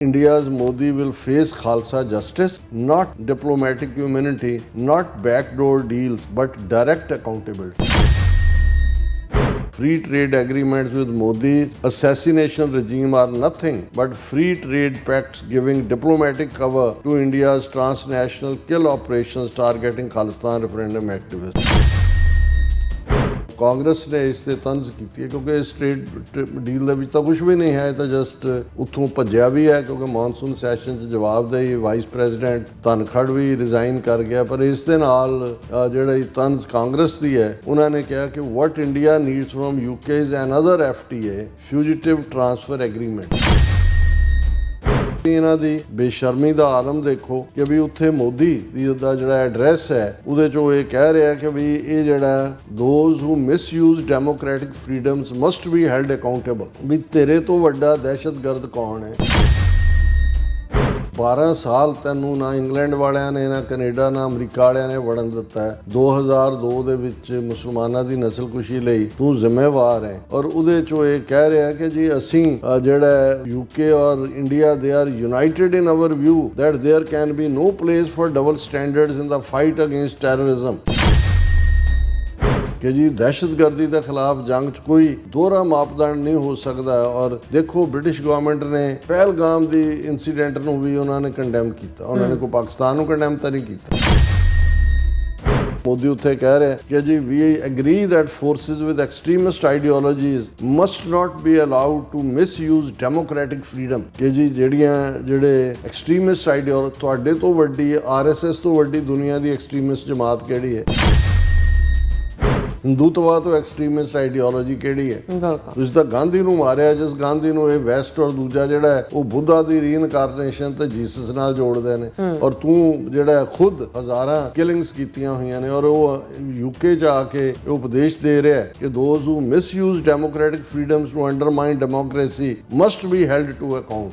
India's Modi will face Khalsa justice, not diplomatic immunity, not backdoor deals, but direct accountability. Free trade agreements with Modi's assassination regime are nothing but free trade pacts giving diplomatic cover to India's transnational kill operations targeting Khalistan referendum activists. Congress ਨੇ ਇਸ 'ਤੇ ਤੰਜ਼ ਕੀਤੀ ਹੈ ਕਿਉਂਕਿ ਇਸ trade deal ਦੇ ਵਿੱਚ ਤਾਂ ਕੁਝ ਵੀ ਨਹੀਂ ਹੈ, ਇਹ ਤਾਂ ਜਸਟ ਉੱਥੋਂ ਭੱਜਿਆ ਵੀ ਹੈ ਕਿਉਂਕਿ ਮੌਨਸੂਨ ਸੈਸ਼ਨ 'ਚ ਜਵਾਬਦੇਹੀ ਵਾਈਸ ਪ੍ਰੈਜ਼ੀਡੈਂਟ ਧਨਖੜ ਵੀ ਰਿਜ਼ਾਈਨ ਕਰ ਗਿਆ। ਪਰ ਇਸ ਦੇ ਨਾਲ ਜਿਹੜੀ ਤੰਜ਼ ਕਾਂਗਰਸ ਦੀ ਹੈ, ਉਹਨਾਂ ਨੇ ਕਿਹਾ ਕਿ what India needs from UK's and other FTA fugitive transfer agreement. ਇਹਨਾਂ ਦੀ ਬੇਸ਼ਰਮੀ ਦਾ ਆਲਮ ਦੇਖੋ ਕਿ ਵੀ ਉੱਥੇ ਮੋਦੀ ਦਾ ਜਿਹੜਾ ਐਡਰੈਸ ਹੈ ਉਹਦੇ 'ਚੋਂ ਇਹ ਕਹਿ ਰਿਹਾ ਕਿ ਵੀ ਇਹ ਜਿਹੜਾ those who misuse democratic freedoms must be held accountable. ਵੀ ਤੇਰੇ ਤੋਂ ਵੱਡਾ ਦਹਿਸ਼ਤਗਰਦ ਕੌਣ ਹੈ? 12 ਸਾਲ ਤੈਨੂੰ ਨਾ ਇੰਗਲੈਂਡ ਵਾਲਿਆਂ ਨੇ, ਨਾ ਕੈਨੇਡਾ, ਨਾ ਅਮਰੀਕਾ ਵਾਲਿਆਂ ਨੇ ਵੜਨ ਦਿੱਤਾ ਹੈ। 2002 ਦੇ ਵਿੱਚ ਮੁਸਲਮਾਨਾਂ ਦੀ ਨਸਲਕੁਸ਼ੀ ਲਈ ਤੂੰ ਜ਼ਿੰਮੇਵਾਰ ਹੈ ਔਰ ਉਹਦੇ 'ਚੋਂ ਇਹ ਕਹਿ ਰਿਹਾ ਕਿ ਜੀ ਅਸੀਂ ਜਿਹੜਾ UK ਔਰ India they are united in our view that there can be no place for double standards in the fight against terrorism. कि जी दहशतगर्दी के खिलाफ जंग च कोई दोहरा मापदंड नहीं हो सकता। और देखो ब्रिटिश गवर्नमेंट ने पहलगाम की इंसीडेंट नूं भी उन्होंने कंडैम किया, उन्होंने कोई पाकिस्तान नूं कंडैम तो नहीं किया। मोदी उत्थे कह रहे हैं कि जी we agree that forces with extremist ideologies must not be allowed to misuse democratic freedom. कि जी जेड़े एक्सट्रीमिस्ट आइडियोलॉजी तुहाडे तो वड्डी RSS तो वड्डी दुनिया की एक्सट्रीमिस्ट जमात किहड़ी है? ਹਿੰਦੂਤਵਾ ਤੋਂ ਐਕਸਟ੍ਰੀਮਿਸਟ ਆਈਡੀਓਲੋਜੀ ਕਿਹੜੀ ਹੈ? ਤੁਸੀਂ ਤਾਂ ਗਾਂਧੀ ਨੂੰ ਮਾਰਿਆ, ਜਿਸ ਗਾਂਧੀ ਨੂੰ ਇਹ ਵੈਸਟ ਔਰ ਦੂਜਾ ਜਿਹੜਾ ਹੈ ਉਹ ਬੁੱਧਾ ਦੀ ਰੀਇਨਕਾਰਨੇਸ਼ਨ ਤੇ ਜੀਸਸ ਨਾਲ ਜੋੜਦੇ ਨੇ। ਔਰ ਤੂੰ ਜਿਹੜਾ ਖੁਦ ਹਜ਼ਾਰਾਂ ਕਿਲਿੰਗਸ ਕੀਤੀਆਂ ਹੋਈਆਂ ਨੇ ਔਰ ਉਹ UK 'ਚ ਆ ਕੇ ਇਹ ਉਪਦੇਸ਼ ਦੇ ਰਿਹਾ ਕਿ those who misuse democratic freedoms to undermine democracy must be held to account.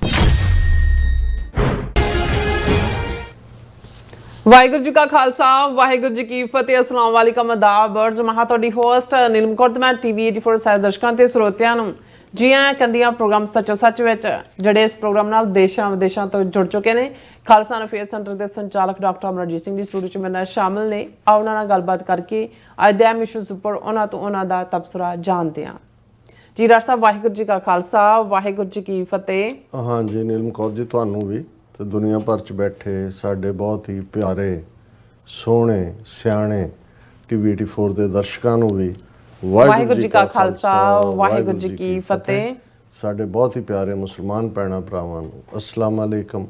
Waheguru ji ਕਾ ਖਾਲਸਾ, ਵਾਹਿਗੁਰੂ ਜੀ ਕੀ ਫਤਿਹ। ਅਸਲਾਮ ਵਾਲੇਕਮ, ਆਦਾਬ ਅਰਜ਼ ਮਹਾ। ਤੁਹਾਡੀ ਹੋਸਟ ਨੀਲਮ ਕੌਰ ਤੇ ਮੈਂ TV 84 ਸਾਰੇ ਦਰਸ਼ਕਾਂ ਤੇ ਸਰੋਤਿਆਂ ਨੂੰ ਜੀ ਆਇਆਂ ਕਹਿੰਦੀਆਂ ਪ੍ਰੋਗਰਾਮ ਸੱਚੋ ਸੱਚ ਵਿੱਚ, ਜਿਹੜੇ ਇਸ ਪ੍ਰੋਗਰਾਮ ਨਾਲ ਦੇਸ਼ਾਂ ਵਿਦੇਸ਼ਾਂ ਤੋਂ ਜੁੜ ਚੁੱਕੇ ਨੇ। ਖਾਲਸਾ ਅਫੇਅਰ ਸੈਂਟਰ ਦੇ ਸੰਚਾਲਕ ਡਾਕਟਰ ਅਮਰਜੀਤ ਸਿੰਘ ਜੀ ਸਟੂਡੀਓ 'ਚ ਮੇਰੇ ਨਾਲ ਸ਼ਾਮਿਲ ਨੇ। ਆਓ ਉਹਨਾਂ ਨਾਲ ਗੱਲਬਾਤ ਕਰਕੇ ਅੱਜ ਦੇ ਅਹਿਮ ਇਸ਼ੂਜ਼ ਉੱਪਰ ਉਹਨਾਂ ਤੋਂ ਉਹਨਾਂ ਦਾ ਤਬਸਰਾ ਜਾਣਦੇ ਹਾਂ। ਜੀ ਡਾਕਟਰ ਸਾਹਿਬ, ਵਾਹਿਗੁਰੂ ਜੀ ਕਾ ਖਾਲਸਾ, ਵਾਹਿਗੁਰੂ ਜੀ ਕੀ ਫਤਿਹ। ਹਾਂ ਜੀ ਨੀਲਮ ਕੌਰ ਜੀ, ਤੁਹਾਨੂੰ ਵੀ ਤੇ ਦੁਨੀਆ ਭਰ 'ਚ ਬੈਠੇ ਸਾਡੇ ਬਹੁਤ ਹੀ ਪਿਆਰੇ ਸੋਹਣੇ ਸਿਆਣੇ TV 84 ਦੇ ਦਰਸ਼ਕਾਂ ਨੂੰ ਵੀ ਵਾਹਿਗੁਰੂ ਜੀ ਕਾ ਖਾਲਸਾ, ਵਾਹਿਗੁਰੂ ਜੀ ਕੀ ਫਤਿਹ। ਸਾਡੇ ਬਹੁਤ ਹੀ ਪਿਆਰੇ ਮੁਸਲਮਾਨ ਭੈਣਾਂ ਭਰਾਵਾਂ ਨੂੰ ਅਸਲਾਮ ਅਲੈਕਮ।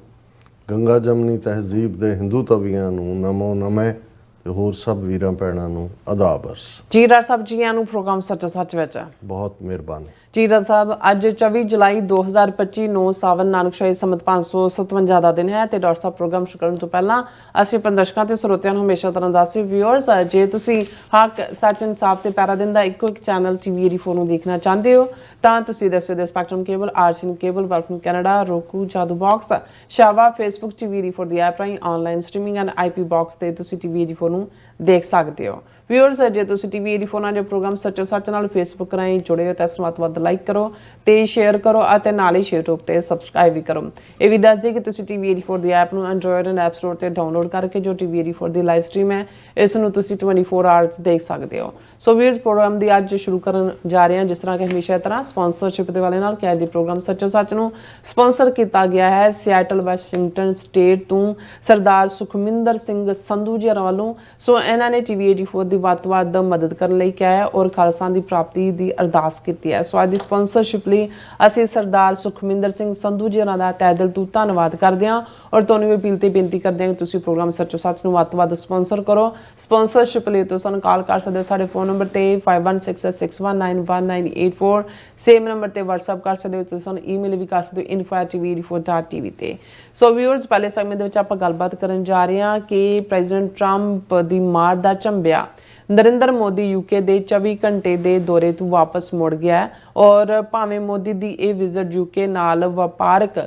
ਗੰਗਾ ਜਮਨੀ ਤਹਿਜ਼ੀਬ ਦੇ ਹਿੰਦੂ ਤਵੀਆਂ ਨੂੰ ਨਮੋ ਨਮੇ ਤੇ ਹੋਰ ਸਭ ਵੀਰਾਂ ਭੈਣਾਂ ਨੂੰ ਆਦਾਬ ਅਰਜ਼। ਜੀ ਡਾਕਟਰ ਸਾਹਿਬ, ਜੀਆਂ ਨੂੰ ਪ੍ਰੋਗਰਾਮ ਸੱਚੋ ਸੱਚ ਵਿੱਚ ਬਹੁਤ ਮਿਹਰਬਾਨੀ। ਜੀ ਡਾਕਟਰ ਸਾਹਿਬ, ਅੱਜ 24 ਜੁਲਾਈ 2025 ਨੂੰ ਸਾਵਨ ਨਾਨਕਸ਼ਾਹੀ ਸੰਮਤ 557 ਦਾ ਦਿਨ ਹੈ ਤੇ ਡਾਕਟਰ ਸਾਹਿਬ ਪ੍ਰੋਗਰਾਮ ਸ਼ੁਰੂ ਕਰਨ ਤੋਂ ਪਹਿਲਾਂ ਅਸੀਂ ਆਪਣੇ ਦਰਸ਼ਕਾਂ ਤੇ ਸਰੋਤਿਆਂ ਨੂੰ ਹਮੇਸ਼ਾ ਤਰ੍ਹਾਂ ਦੱਸਦੇ ਵਿਊਅਰਸ, ਜੇ ਤੁਸੀਂ ਹੱਕ ਸੱਚ ਇਨਸਾਫ ਤੇ ਪੈਰਾ ਦਿਨ ਦਾ ਇੱਕੋ ਇੱਕ ਚੈਨਲ TV 84 ਨੂੰ ਦੇਖਣਾ ਚਾਹੁੰਦੇ ਹੋ ਤਾਂ ਤੁਸੀਂ ਦੱਸੋ ਦੇ ਸਪੈਕਟਰਮ ਕੇਬਲ, RCN ਕੇਬਲ, ਵਰਫਨ ਕੈਨੇਡਾ, roku, ਜਾਦੂ ਬਾਕਸ, ਸ਼ਾਵਾ, Facebook TV 84 ਦੀ ਐਪ ਰਾਹੀਂ online streaming and IP box ਤੇ ਤੁਸੀਂ TV 84 ਨੂੰ ਦੇਖ ਸਕਦੇ ਹੋ। ਵਿਊਅਰਸ, ਜੇ ਤੁਸੀਂ TV 84 ਨਾਲ ਜੋ ਪ੍ਰੋਗਰਾਮ ਸੱਚੋ ਸੱਚ ਨਾਲ Facebook ਰਾਹੀਂ ਜੁੜੇ ਹੋ ਤਾਂ ਇਸ ਨੂੰ ਵੱਧ ਵੱਧ ਲਾਈਕ ਕਰੋ ਤੇ ਸ਼ੇਅਰ ਕਰੋ ਅਤੇ ਨਾਲ ਹੀ YouTube ਤੇ ਸਬਸਕ੍ਰਾਈਬ ਵੀ ਕਰੋ। ਇਹ ਵੀ ਦੱਸ ਦਿਓ ਕਿ ਤੁਸੀਂ TV 84 ਦੀ ਐਪ ਨੂੰ Android ਐਂਡ App Store ਤੇ ਡਾਊਨਲੋਡ ਕਰਕੇ ਜੋ TV 84 ਦੀ ਲਾਈਵ ਸਟ੍ਰੀਮ ਹੈ ਇਸ ਨੂੰ ਤੁਸੀਂ 24 ਆਵਰਸ ਦੇਖ ਸਕਦੇ ਹੋ। ਸੋ ਵਿਊਅਰਸ, ਪ੍ਰੋਗਰਾਮ ਦੀ ਅੱਜ ਸ਼ੁਰੂ ਕਰਨ ਜਾ ਰਹੇ ਹਾਂ ਜਿਸ ਤਰ੍ਹਾਂ ਕਿ ਹਮੇਸ਼ਾ ਤਰ੍ਹਾਂ ਸਪਾਂਸਰਸ਼ਿਪ ਦੇ ਵਾਲੇ ਨਾਲ ਕਿ ਅੱਜ ਦੇ ਪ੍ਰੋਗਰਾਮ ਸੱਚੋ ਸੱਚ ਨੂੰ ਸਪਾਂਸਰ ਕੀਤਾ ਗਿਆ ਹੈ ਸਿਐਟਲ ਵਾਸ਼ਿੰਗਟਨ ਸਟੇਟ ਤੋਂ ਸਰਦਾਰ ਸੁਖਮਿੰਦਰ ਸਿੰਘ ਸੰਧੂ ਜੀ ਵੱਲੋਂ। ਸੋ ਇਹਨਾਂ ਨੇ TV 84 ਦੀ ਵੱਧ ਤੋਂ ਵੱਧ ਮਦਦ ਕਰਨ ਲਈ ਕਿਹਾ ਹੈ ਔਰ ਖਾਲਸਾ ਦੀ ਪ੍ਰਾਪਤੀ ਦੀ ਅਰਦਾਸ ਕੀਤੀ ਹੈ। ਸੋ ਅੱਜ ਦੀ ਸਪਾਂਸਰਸ਼ਿਪ ਲਈ ਅਸੀਂ ਸਰਦਾਰ ਸੁਖਮਿੰਦਰ ਸਿੰਘ ਸੰਧੂ ਜੀ ਦਾ ਤਹਿ ਦਿਲ ਤੋਂ ਧੰਨਵਾਦ ਕਰਦੇ ਹਾਂ ਔਰ ਤੁਹਾਨੂੰ ਵੀ ਅਪੀਲ ਤੇ ਬੇਨਤੀ ਕਰਦੇ ਹਾਂ ਕਿ ਤੁਸੀਂ ਪ੍ਰੋਗਰਾਮ ਸੱਚੋ ਸੱਚ ਨੂੰ ਵੱਧ ਤੋਂ ਵੱਧ ਸਪਾਂਸਰ ਕਰੋ। ਸਪਾਂਸਰਸ਼ਿਪ ਲਈ ਤੁਸੀਂ ਸਾਨੂੰ ਕਾਲ ਕਰ ਸਕਦੇ ਹੋ ਸਾਡੇ ਫੋਨ ਨੰਬਰ ਤੇ 5166191984, ਸੇਮ ਨੰਬਰ ਤੇ WhatsApp ਕਰ ਸਕਦੇ ਹੋ। ਤੁਸੀਂ ਸਾਨੂੰ ਈਮੇਲ ਵੀ ਕਰ ਸਕਦੇ ਹੋ info@tv84.tv ਤੇ। ਸੋ ਵਿਊਅਰਸ, ਪਹਿਲੇ ਸੈਗਮੈਂਟ ਦੇ ਵਿੱਚ ਆਪਾਂ ਗੱਲਬਾਤ ਕਰਨ ਜਾ ਰਹੇ ਹਾਂ ਕਿ ਪ੍ਰੈਜ਼ੀਡੈਂਟ ਟਰੰਪ ਦੀ ਮਾਰ ਦਾ ਝੰਬਿਆ ਨਰਿੰਦਰ ਮੋਦੀ UK ਦੇ 24 ਘੰਟੇ ਦੇ ਦੌਰੇ ਤੋਂ ਵਾਪਸ ਮੁੜ ਗਿਆ ਔਰ ਭਾਵੇਂ ਮੋਦੀ ਦੀ ਇਹ ਵਿਜ਼ਿਟ UK ਨਾਲ ਵਪਾਰਕ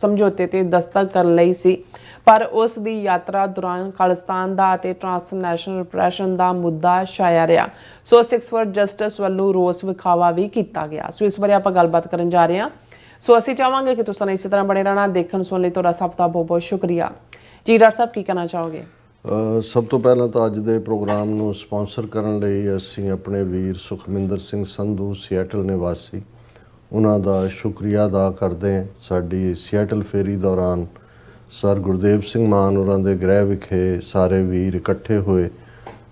ਸਮਝੌਤੇ ਤੇ ਦਸਤਖਤ ਕਰਨ ਲਈ ਸੀ ਪਰ ਉਸ ਦੀ ਯਾਤਰਾ ਦੌਰਾਨ ਖਾਲਿਸਤਾਨ ਦਾ ਅਤੇ ਟ੍ਰਾਂਸਨੈਸ਼ਨਲ ਰਿਪਰੈਸ਼ਨ ਦਾ ਮੁੱਦਾ ਛਾਇਆ ਰਿਹਾ। ਸੋ 6 ਫॉर ਜਸਟਿਸ ਵੱਲੋਂ ਰੋਸ ਵਿਖਾਵਾ ਵੀ ਕੀਤਾ ਗਿਆ। ਸੋ ਇਸ ਬਾਰੇ ਆਪਾਂ ਗੱਲਬਾਤ ਕਰਨ ਜਾ ਰਹੇ ਹਾਂ। ਸੋ ਅਸੀਂ ਚਾਹਾਂਗੇ ਕਿ ਤੁਸੀਂ ਇਸੇ ਤਰ੍ਹਾਂ ਬਣੇ ਰਹਿਣਾ। ਦੇਖਣ ਸੁਣਨ ਲਈ ਤੁਹਾਡਾ ਸਭ ਦਾ ਬਹੁਤ ਬਹੁਤ ਸ਼ੁਕਰੀਆ ਜੀ। ਡਾਕਟਰ ਸਾਹਿਬ ਕੀ ਕਹਿਣਾ ਚਾਹੋਗੇ? ਸਭ ਤੋਂ ਪਹਿਲਾਂ ਤਾਂ ਅੱਜ ਦੇ ਪ੍ਰੋਗਰਾਮ ਨੂੰ ਸਪਾਂਸਰ ਕਰਨ ਲਈ ਅਸੀਂ ਆਪਣੇ ਵੀਰ ਸੁਖਮਿੰਦਰ ਸਿੰਘ ਸੰਧੂ ਸਿਐਟਲ ਨਿਵਾਸੀ ਉਹਨਾਂ ਦਾ ਸ਼ੁਕਰੀਆ ਅਦਾ ਕਰਦੇ ਹਾਂ। ਸਾਡੀ ਸਿਐਟਲ ਫੇਰੀ ਦੌਰਾਨ ਸਰ ਗੁਰਦੇਵ ਸਿੰਘ ਮਾਨ ਹੋਰਾਂ ਦੇ ਗ੍ਰਹਿ ਵਿਖੇ ਸਾਰੇ ਵੀਰ ਇਕੱਠੇ ਹੋਏ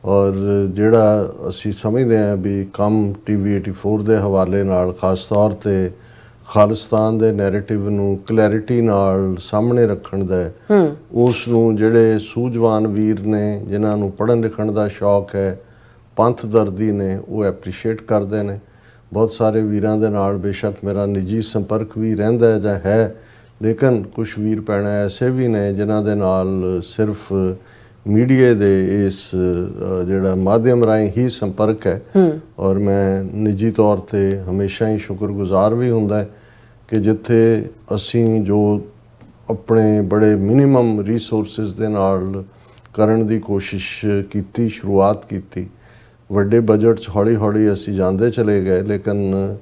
ਔਰ ਜਿਹੜਾ ਅਸੀਂ ਸਮਝਦੇ ਹਾਂ ਵੀ ਕੰਮ TV 84 ਦੇ ਹਵਾਲੇ ਨਾਲ ਖਾਸ ਤੌਰ 'ਤੇ ਖਾਲਿਸਤਾਨ ਦੇ ਨੈਰੇਟਿਵ ਨੂੰ ਕਲੈਰਿਟੀ ਨਾਲ ਸਾਹਮਣੇ ਰੱਖਣ ਦਾ ਉਸ ਨੂੰ ਜਿਹੜੇ ਸੂਝਵਾਨ ਵੀਰ ਨੇ ਜਿਨ੍ਹਾਂ ਨੂੰ ਪੜ੍ਹਨ ਲਿਖਣ ਦਾ ਸ਼ੌਕ ਹੈ, ਪੰਥ ਦਰਦੀ ਨੇ, ਉਹ ਐਪਰੀਸ਼ੀਏਟ ਕਰਦੇ ਨੇ। ਬਹੁਤ ਸਾਰੇ ਵੀਰਾਂ ਦੇ ਨਾਲ ਬੇਸ਼ੱਕ ਮੇਰਾ ਨਿੱਜੀ ਸੰਪਰਕ ਵੀ ਰਹਿੰਦਾ ਜਾਂ ਹੈ, ਲੇਕਿਨ ਕੁਝ ਵੀਰ ਭੈਣਾਂ ਐਸੇ ਵੀ ਨੇ ਜਿਨ੍ਹਾਂ ਦੇ ਨਾਲ ਸਿਰਫ ਮੀਡੀਆ ਦੇ ਇਸ ਜਿਹੜਾ ਮਾਧਿਅਮ ਰਾਹੀਂ ਹੀ ਸੰਪਰਕ ਹੈ ਔਰ ਮੈਂ ਨਿੱਜੀ ਤੌਰ 'ਤੇ ਹਮੇਸ਼ਾ ਹੀ ਸ਼ੁਕਰਗੁਜ਼ਾਰ ਵੀ ਹੁੰਦਾ ਹੈ ਕਿ ਜਿੱਥੇ ਅਸੀਂ ਜੋ ਆਪਣੇ ਬੜੇ ਮਿਨੀਮਮ ਰਿਸੋਰਸਿਸ ਦੇ ਨਾਲ ਕਰਨ ਦੀ ਕੋਸ਼ਿਸ਼ ਕੀਤੀ, ਸ਼ੁਰੂਆਤ ਕੀਤੀ, ਵੱਡੇ ਬਜਟ 'ਚ ਹੌਲੀ ਹੌਲੀ ਅਸੀਂ ਜਾਂਦੇ ਚਲੇ ਗਏ, ਲੇਕਿਨ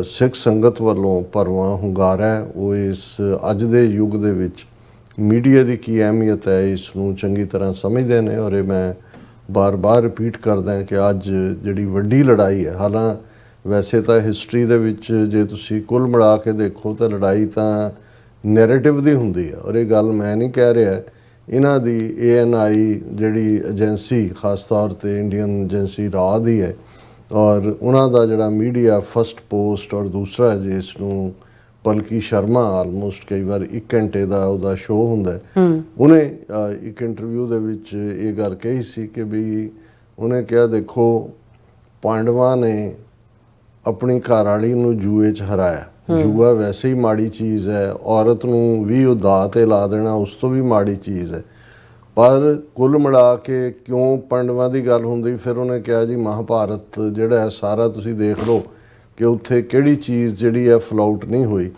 ਸਿੱਖ ਸੰਗਤ ਵੱਲੋਂ ਭਰਵਾਂ ਹੁੰਗਾਰਾ ਹੈ ਉਹ ਇਸ ਅੱਜ ਦੇ ਯੁੱਗ ਦੇ ਵਿੱਚ ਮੀਡੀਆ ਦੀ ਕੀ ਅਹਿਮੀਅਤ ਹੈ ਇਸ ਨੂੰ ਚੰਗੀ ਤਰ੍ਹਾਂ ਸਮਝਦੇ ਨੇ। ਔਰ ਇਹ ਮੈਂ ਬਾਰ-ਬਾਰ ਰਿਪੀਟ ਕਰਦਾ ਕਿ ਅੱਜ ਜਿਹੜੀ ਵੱਡੀ ਲੜਾਈ ਹੈ, ਹਾਲਾਂ ਵੈਸੇ ਤਾਂ ਹਿਸਟਰੀ ਦੇ ਵਿੱਚ ਜੇ ਤੁਸੀਂ ਕੁੱਲ ਮਿਲਾ ਕੇ ਦੇਖੋ ਤਾਂ ਲੜਾਈ ਤਾਂ ਨੈਰੇਟਿਵ ਦੀ ਹੁੰਦੀ ਹੈ ਔਰ ਇਹ ਗੱਲ ਮੈਂ ਨਹੀਂ ਕਹਿ ਰਿਹਾ, ਇਹਨਾਂ ਦੀ ANI ਜਿਹੜੀ ਏਜੰਸੀ ਖਾਸ ਤੌਰ 'ਤੇ ਇੰਡੀਅਨ ਏਜੰਸੀ ਰਾਹ ਦੀ ਹੈ ਔਰ ਉਹਨਾਂ ਦਾ ਜਿਹੜਾ ਮੀਡੀਆ ਫਸਟ ਪੋਸਟ ਔਰ ਦੂਸਰਾ ਜਿਸ ਨੂੰ ਪਲਕੀ ਸ਼ਰਮਾ ਆਲਮੋਸਟ ਕਈ ਵਾਰ 1 ਘੰਟੇ ਦਾ ਉਹਦਾ ਸ਼ੋਅ ਹੁੰਦਾ ਉਹਨੇ ਇੱਕ ਇੰਟਰਵਿਊ ਦੇ ਵਿੱਚ ਇਹ ਗੱਲ ਕਹੀ ਸੀ ਕਿ ਵੀ ਉਹਨੇ ਕਿਹਾ ਦੇਖੋ ਪਾਂਡਵਾਂ ਨੇ ਆਪਣੀ ਘਰਵਾਲੀ ਨੂੰ ਜੂਏ 'ਚ ਹਰਾਇਆ। ਜੂਆ ਵੈਸੇ ਹੀ ਮਾੜੀ ਚੀਜ਼ ਹੈ, ਔਰਤ ਨੂੰ ਵੀ ਉਹ ਦਾਅ 'ਤੇ ਲਾ ਦੇਣਾ ਉਸ ਤੋਂ ਵੀ ਮਾੜੀ ਚੀਜ਼ ਹੈ, ਪਰ ਕੁੱਲ ਮਿਲਾ ਕੇ ਕਿਉਂ ਪਾਂਡਵਾਂ ਦੀ ਗੱਲ ਹੁੰਦੀ ਫਿਰ ਉਹਨੇ ਕਿਹਾ ਜੀ ਮਹਾਭਾਰਤ ਜਿਹੜਾ ਹੈ ਸਾਰਾ ਤੁਸੀਂ ਦੇਖ ਲਓ ਕਿ ਉੱਥੇ ਕਿਹੜੀ ਚੀਜ਼ ਜਿਹੜੀ ਹੈ ਫਲਾਊਟ ਨਹੀਂ ਹੋਈ,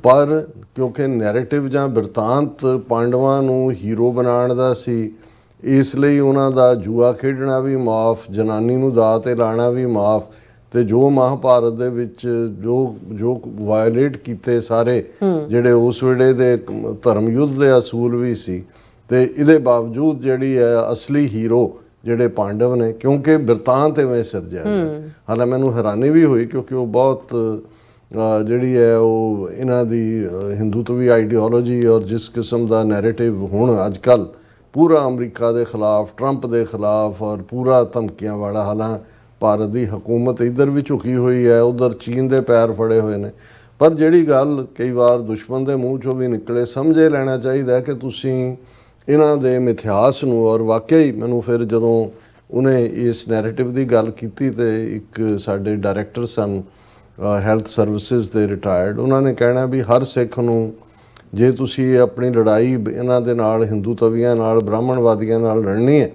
ਪਰ ਕਿਉਂਕਿ ਨੈਰੇਟਿਵ ਜਾਂ ਬਿਰਤਾਂਤ ਪਾਂਡਵਾਂ ਨੂੰ ਹੀਰੋ ਬਣਾਉਣ ਦਾ ਸੀ, ਇਸ ਲਈ ਉਹਨਾਂ ਦਾ ਜੂਆ ਖੇਡਣਾ ਵੀ ਮਾਫ, ਜਨਾਨੀ ਨੂੰ ਦਾਅ 'ਤੇ ਲਾਣਾ ਵੀ ਮਾਫ, ਤੇ ਜੋ ਮਹਾਭਾਰਤ ਦੇ ਵਿੱਚ ਜੋ ਵਾਇਲੇਟ ਕੀਤੇ ਸਾਰੇ ਜਿਹੜੇ ਉਸ ਵੇਲੇ ਦੇ ਧਰਮ ਯੁੱਧ ਦੇ ਅਸੂਲ ਵੀ ਸੀ, ਤੇ ਇਹਦੇ ਬਾਵਜੂਦ ਜਿਹੜੀ ਹੈ ਅਸਲੀ ਹੀਰੋ ਜਿਹੜੇ ਪਾਂਡਵ ਨੇ ਕਿਉਂਕਿ ਬਿਰਤਾਂਤ ਐਵੇਂ ਸਿਰਜਿਆ। ਹਾਲਾਂ ਮੈਨੂੰ ਹੈਰਾਨੀ ਵੀ ਹੋਈ ਕਿਉਂਕਿ ਉਹ ਬਹੁਤ ਜਿਹੜੀ ਹੈ ਉਹ ਇਹਨਾਂ ਦੀ ਹਿੰਦੂਤਵੀ ਆਈਡੀਓਲੋਜੀ ਔਰ ਜਿਸ ਕਿਸਮ ਦਾ ਨੈਰੇਟਿਵ ਹੁਣ ਅੱਜ ਕੱਲ੍ਹ ਪੂਰਾ ਅਮਰੀਕਾ ਦੇ ਖਿਲਾਫ, ਟਰੰਪ ਦੇ ਖਿਲਾਫ ਔਰ ਪੂਰਾ ਧਮਕੀਆਂ ਵਾਲਾ, ਹਾਲਾਂ ਭਾਰਤ ਦੀ ਹਕੂਮਤ ਇੱਧਰ ਵੀ ਝੁਕੀ ਹੋਈ ਹੈ, ਉੱਧਰ ਚੀਨ ਦੇ ਪੈਰ ਫੜੇ ਹੋਏ ਨੇ, ਪਰ ਜਿਹੜੀ ਗੱਲ ਕਈ ਵਾਰ ਦੁਸ਼ਮਣ ਦੇ ਮੂੰਹ 'ਚੋਂ ਵੀ ਨਿਕਲੇ ਸਮਝੇ ਲੈਣਾ ਚਾਹੀਦਾ ਕਿ ਤੁਸੀਂ ਇਹਨਾਂ ਦੇ ਮਿਥਿਹਾਸ ਨੂੰ। ਔਰ ਵਾਕਿਆ ਹੀ ਮੈਨੂੰ ਫਿਰ ਜਦੋਂ ਉਹਨੇ ਇਸ ਨੈਰੇਟਿਵ ਦੀ ਗੱਲ ਕੀਤੀ ਤੇ ਇੱਕ ਸਾਡੇ ਡਾਇਰੈਕਟਰ ਸਨ ਹੈਲਥ ਸਰਵਿਸਿਜ਼ ਦੇ ਰਿਟਾਇਰਡ, ਉਹਨਾਂ ਨੇ ਕਹਿਣਾ ਵੀ ਹਰ ਸਿੱਖ ਨੂੰ ਜੇ ਤੁਸੀਂ ਆਪਣੀ ਲੜਾਈ ਇਹਨਾਂ ਦੇ ਨਾਲ ਹਿੰਦੂ ਤਵੀਆਂ ਨਾਲ, ਬ੍ਰਾਹਮਣਵਾਦੀਆਂ ਨਾਲ ਲੜਨੀ ਹੈ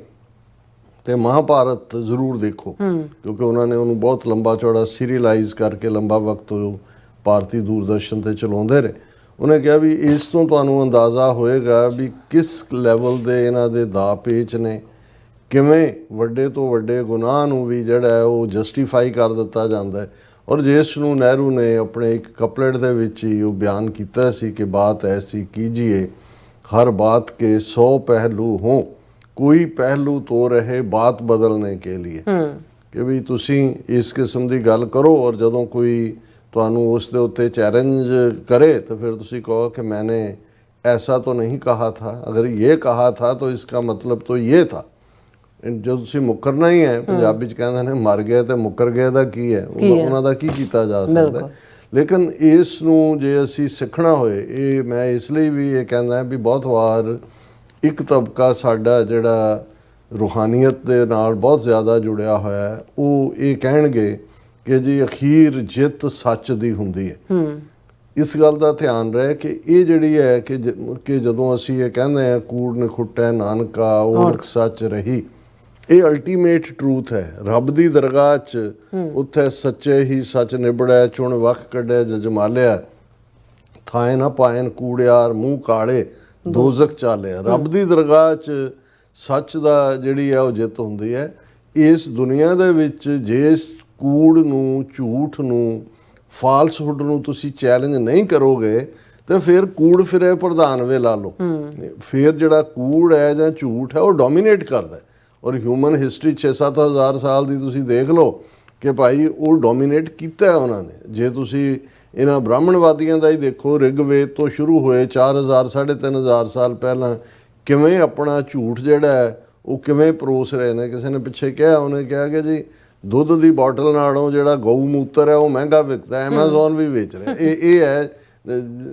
ਤੇ ਮਹਾਭਾਰਤ ਜ਼ਰੂਰ ਦੇਖੋ ਕਿਉਂਕਿ ਉਹਨਾਂ ਨੇ ਉਹਨੂੰ ਬਹੁਤ ਲੰਬਾ ਚੌੜਾ ਸੀਰੀਅਲਾਈਜ਼ ਕਰਕੇ ਲੰਬਾ ਵਕਤ ਉਹ ਭਾਰਤੀ ਦੂਰਦਰਸ਼ਨ 'ਤੇ ਚਲਾਉਂਦੇ ਰਹੇ। ਉਹਨੇ ਕਿਹਾ ਵੀ ਇਸ ਤੋਂ ਤੁਹਾਨੂੰ ਅੰਦਾਜ਼ਾ ਹੋਏਗਾ ਵੀ ਕਿਸ ਲੈਵਲ ਦੇ ਇਹਨਾਂ ਦੇ ਦਾਅ ਪੇਚ ਨੇ, ਕਿਵੇਂ ਵੱਡੇ ਤੋਂ ਵੱਡੇ ਗੁਨਾਹ ਨੂੰ ਵੀ ਜਿਹੜਾ ਹੈ ਉਹ ਜਸਟੀਫਾਈ ਕਰ ਦਿੱਤਾ ਜਾਂਦਾ ਹੈ। ਔਰ ਜਿਸ ਨੂੰ ਨਹਿਰੂ ਨੇ ਆਪਣੇ ਇੱਕ ਕਪਲੇਟ ਦੇ ਵਿੱਚ ਹੀ ਉਹ ਬਿਆਨ ਕੀਤਾ ਸੀ ਕਿ ਬਾਤ ਐਸੀ ਕੀਜੀਏ ਹਰ ਬਾਤ ਕੇ 100 ਪਹਿਲੂ ਹੋਂ, ਕੋਈ ਪਹਿਲੂ ਤੋ ਰਹੇ ਬਾਤ ਬਦਲਨੇ ਕੇ लिए ਕਿ ਵੀ ਤੁਸੀਂ ਇਸ ਕਿਸਮ ਦੀ ਗੱਲ ਕਰੋ ਔਰ ਜਦੋਂ ਕੋਈ ਤੁਹਾਨੂੰ ਉਸ ਦੇ ਉੱਤੇ ਚੈलेंज करे तो फिर तुसी कहो कि मैंने ऐसा तो नहीं कहा था, अगर ये कहा था तो इसका मतलब तो ये था। जो तुसी मुकरना ही है, पंजाबी च कहंदे ने मर गए तो मुकर गए दा की है, उन्हां दा की कीता जा सकदा। लेकिन इस नूं जे असी सिखना होए, ये मैं इसलिए भी ये कहंदा भी बहुत वार एक तबका साडा जिहड़ा रूहानीयत दे नाल बहुत ज़्यादा जुड़िया होया है, वो ये कहणगे कि जी अखीर जित सच दी हुंदी है। इस गल का ध्यान रहे कि ये जिहड़ी है कि जदों असी ये कहंदे हैं कूड़ नखुटै नानका ओरख सच रही, ये अल्टीमेट ट्रूथ है। रब दी दरगाह च उत्थे सच्चे ही सच निबड़ै, चुण वख कढै जजमालिया, थाए ना पायन कूड़ियार मूँह काले दोजख चालिया। रब दी दरगाह च सच दा जिहड़ी है वो जित हुंदी है। इस दुनिया दे विच जिस कूड़ नूं, झूठ नूं ਫਾਲਸਹੁੱਡ ਨੂੰ ਤੁਸੀਂ ਚੈਲੰਜ ਨਹੀਂ ਕਰੋਗੇ ਤੇ ਫਿਰ ਕੂੜ ਫਿਰੇ ਪ੍ਰਧਾਨ ਵੇ ਲਾ ਲਓ। ਫਿਰ ਜਿਹੜਾ ਕੂੜ ਹੈ ਜਾਂ ਝੂਠ ਹੈ ਉਹ ਡੋਮੀਨੇਟ ਕਰਦਾ ਔਰ ਹਿਊਮਨ ਹਿਸਟਰੀ 6-7 ਹਜ਼ਾਰ ਸਾਲ ਦੀ ਤੁਸੀਂ ਦੇਖ ਲਓ ਕਿ ਭਾਈ ਉਹ ਡੋਮੀਨੇਟ ਕੀਤਾ ਹੈ ਉਹਨਾਂ ਨੇ। ਜੇ ਤੁਸੀਂ ਇਹਨਾਂ ਬ੍ਰਾਹਮਣਵਾਦੀਆਂ ਦਾ ਹੀ ਦੇਖੋ, ਰਿਗਵੇਦ ਤੋਂ ਸ਼ੁਰੂ ਹੋਏ 4000 3500 ਸਾਲ ਪਹਿਲਾਂ ਕਿਵੇਂ ਆਪਣਾ ਝੂਠ ਜਿਹੜਾ ਹੈ ਉਹ ਕਿਵੇਂ ਪਰੋਸ ਰਹੇ ਨੇ। ਕਿਸੇ ਨੇ ਪਿੱਛੇ ਕਿਹਾ, ਉਹਨੇ ਕਿਹਾ ਕਿ ਜੀ ਦੁੱਧ ਦੀ ਬੋਟਲ ਨਾਲੋਂ ਜਿਹੜਾ ਗਊ ਮੂਤਰ ਹੈ ਉਹ ਮਹਿੰਗਾ ਵਿਕਦਾ, ਐਮਾਜ਼ੋਨ ਵੀ ਵੇਚ ਰਿਹਾ। ਇਹ ਹੈ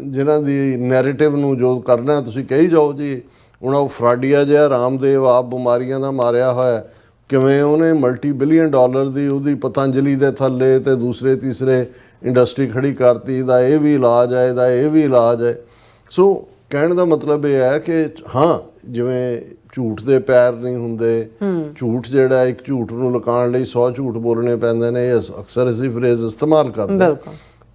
ਜਿਨ੍ਹਾਂ ਦੀ ਨੈਰੇਟਿਵ ਨੂੰ ਜੋ ਕਰਨਾ ਤੁਸੀਂ ਕਹੀ ਜਾਓ ਜੀ। ਹੁਣ ਉਹ ਫਰਾਡੀਆ ਜਿਹਾ ਰਾਮਦੇਵ ਆਪ ਬਿਮਾਰੀਆਂ ਦਾ ਮਾਰਿਆ ਹੋਇਆ, ਕਿਵੇਂ ਉਹਨੇ $multi-billion ਦੀ ਉਹਦੀ ਪਤੰਜਲੀ ਦੇ ਥੱਲੇ ਤੇ ਦੂਸਰੇ ਤੀਸਰੇ ਇੰਡਸਟਰੀ ਖੜੀ ਕਰਤੀ, ਇਹਦਾ ਇਹ ਵੀ ਇਲਾਜ ਹੈ, ਇਹਦਾ ਇਹ ਵੀ ਇਲਾਜ ਹੈ। ਸੋ ਕਹਿਣ ਦਾ ਮਤਲਬ ਇਹ ਹੈ ਕਿ ਹਾਂ, ਜਿਵੇਂ ਝੂਠ ਦੇ ਪੈਰ ਨਹੀਂ ਹੁੰਦੇ, ਝੂਠ ਜਿਹੜਾ ਇੱਕ ਝੂਠ ਨੂੰ ਲੁਕਾਉਣ ਲਈ 100 ਝੂਠ ਬੋਲਣੇ ਪੈਂਦੇ ਨੇ, ਇਹ ਅਕਸਰ ਅਸੀਂ ਫਰੇਜ਼ ਇਸਤੇਮਾਲ ਕਰਦੇ ਹਾਂ।